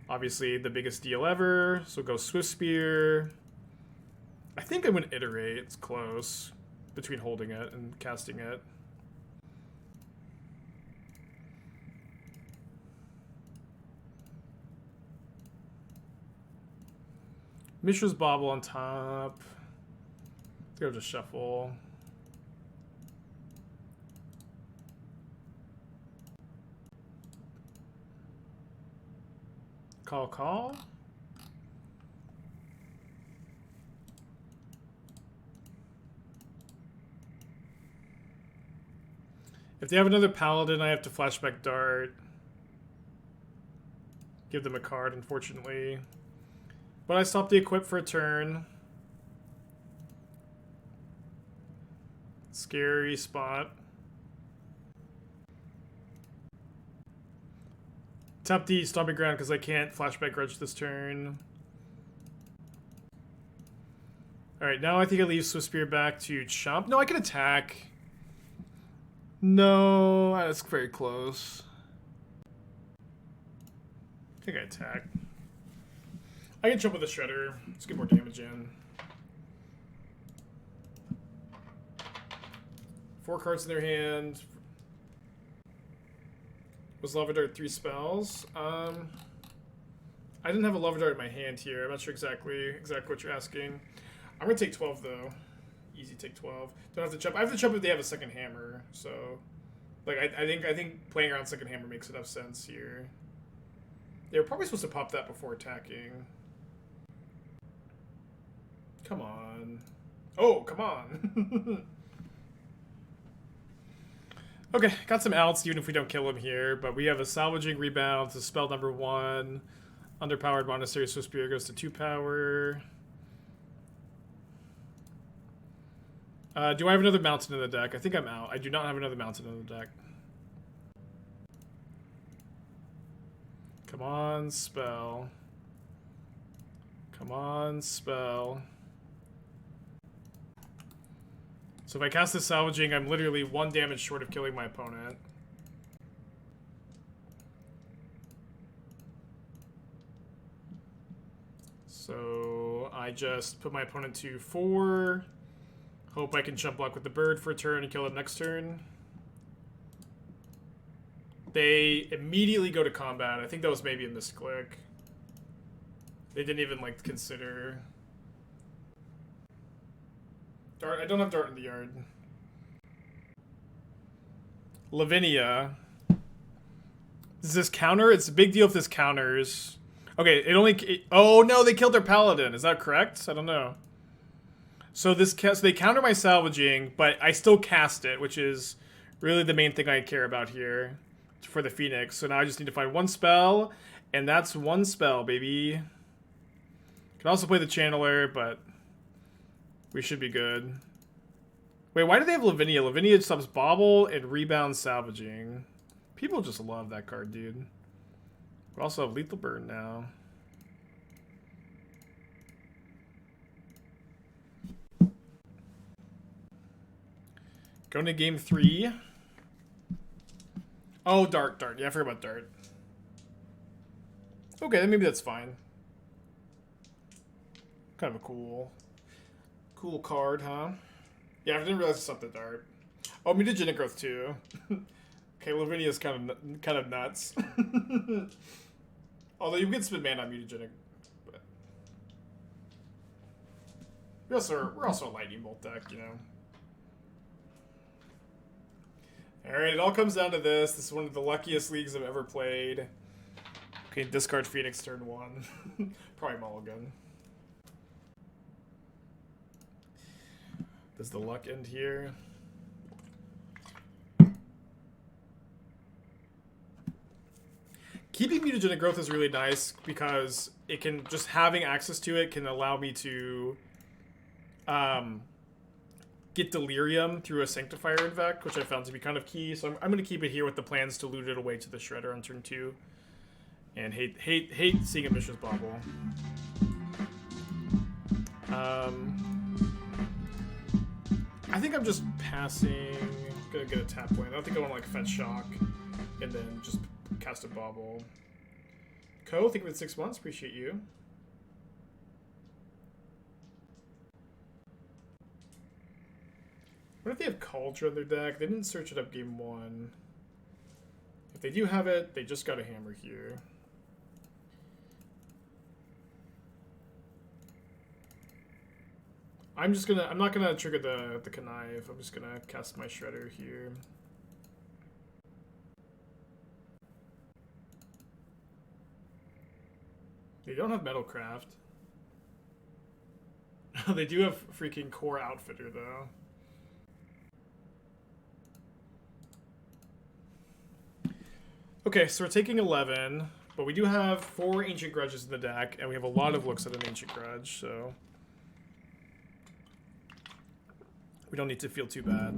obviously the biggest deal ever. So go Swiftspear. I think I'm going to Iterate. It's close between holding it and casting it. Mishra's Bauble on top. I think I'll just shuffle. Call. If they have another Paladin, I have to Flashback Dart. Give them a card, unfortunately. But I stop the equip for a turn. Scary spot. Tap the Stomping Ground because I can't Flashback Grudge this turn. Alright, now I think I leave Swiftspear back to Chomp. No, I can attack. No, that's very close. I think I attack. I can jump with a Shredder. Let's get more damage in. 4 cards in their hand. Was Lava Dart 3 spells? I didn't have a Lava Dart in my hand here. I'm not sure exactly what you're asking. I'm gonna take 12 though. Easy take 12. Don't have to jump. I have to jump if they have a second hammer. So, like I think playing around second hammer makes enough sense here. They were probably supposed to pop that before attacking. Come on. Oh, come on. Okay, got some outs even if we don't kill him here, but we have a Salvaging Rebound to spell number 1. Underpowered Monastery Swiftspear goes to 2 power. Do I have another mountain in the deck? I think I'm out. I do not have another mountain in the deck. Come on, spell. Come on, spell. So if I cast this Salvaging, I'm literally 1 damage short of killing my opponent. So I just put my opponent to 4. Hope I can jump block with the bird for a turn and kill them next turn. They immediately go to combat. I think that was maybe a misclick. They didn't even, like, consider... Dart. I don't have Dart in the yard. Lavinia. Does this counter? It's a big deal if this counters. Okay, it only... oh, no, they killed their paladin. Is that correct? I don't know. So they counter my salvaging, but I still cast it, which is really the main thing I care about here for the Phoenix. So now I just need to find one spell, and that's one spell, baby. Can also play the Channeler, but we should be good. Wait, why do they have Lavinia? Lavinia stops Bauble and rebounds salvaging. People just love that card, dude. We also have Lethal Burn now. Going to game 3. Oh, Dart. Yeah, I forgot about Dart. Okay, then maybe that's fine. Kind of a cool card, huh? Yeah, I didn't realize it's not the Dart. Oh, Mutagenic Growth too. Okay, Lavinia's kind of nuts. Although you can spend mana on Mutagenic. But we're also a lightning bolt deck, you know. Alright, it all comes down to this. This is one of the luckiest leagues I've ever played. Okay, discard Phoenix turn 1. Probably mulligan. Does the luck end here? Keeping Mutagenic Growth is really nice because it can, just having access to it can allow me to get Delirium through a Sanctifier Invec, which I found to be kind of key. So I'm going to keep it here with the plans to loot it away to the Shredder on turn 2. And hate seeing a Mishra's Bauble. I think I'm just passing. Gonna get a tap land. I don't think I want to like fetch shock and then just cast a Bauble. Co, think of it 6 months. Appreciate you. What if they have Cauldron in their deck? They didn't search it up game 1. If they do have it, they just got a hammer here. I'm not gonna trigger the Connive. I'm just gonna cast my Shredder here. They don't have Metalcraft. They do have freaking Core Outfitter though. Okay, so we're taking 11, but we do have 4 Ancient Grudges in the deck, and we have a lot of looks at an Ancient Grudge, so we don't need to feel too bad.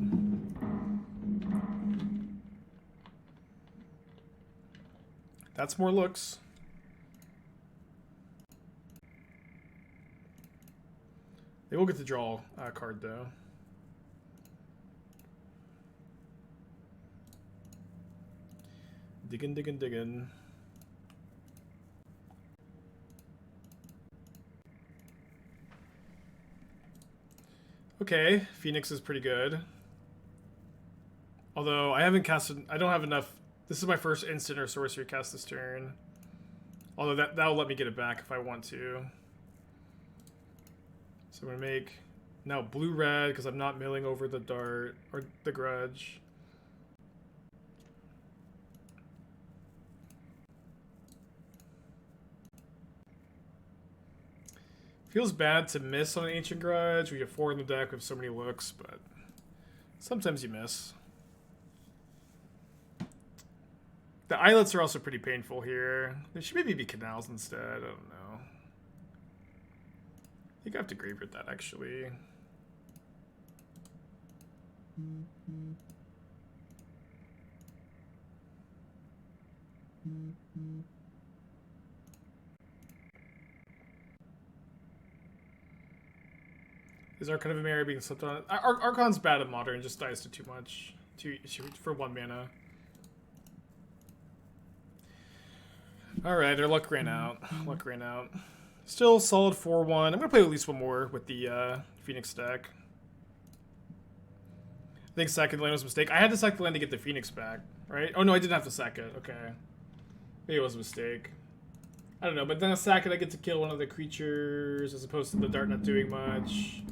That's more looks. They will get to draw a card, though. Diggin'. Okay, Phoenix is pretty good. Although I haven't casted, I don't have enough. This is my first instant or sorcery cast this turn. Although that'll let me get it back if I want to. So I'm gonna make now blue-red because I'm not milling over the Dart or the Grudge. Feels bad to miss on an Ancient Grudge. We have 4 in the deck. We have so many looks, but sometimes you miss. The Islets are also pretty painful here. They should maybe be Canals instead. I don't know. I think I have to graveyard that, actually. Is Archon of Emera being slipped on? Archon's bad at Modern, just dies to too much. For 1 mana. Alright, our luck ran out. Still solid 4-1. I'm going to play at least one more with the Phoenix deck. I think second land was a mistake. I had to sack the land to get the Phoenix back, right? Oh no, I didn't have to sack it. Okay. Maybe it was a mistake. I don't know, but then I sack it, I get to kill one of the creatures as opposed to the dart not doing much.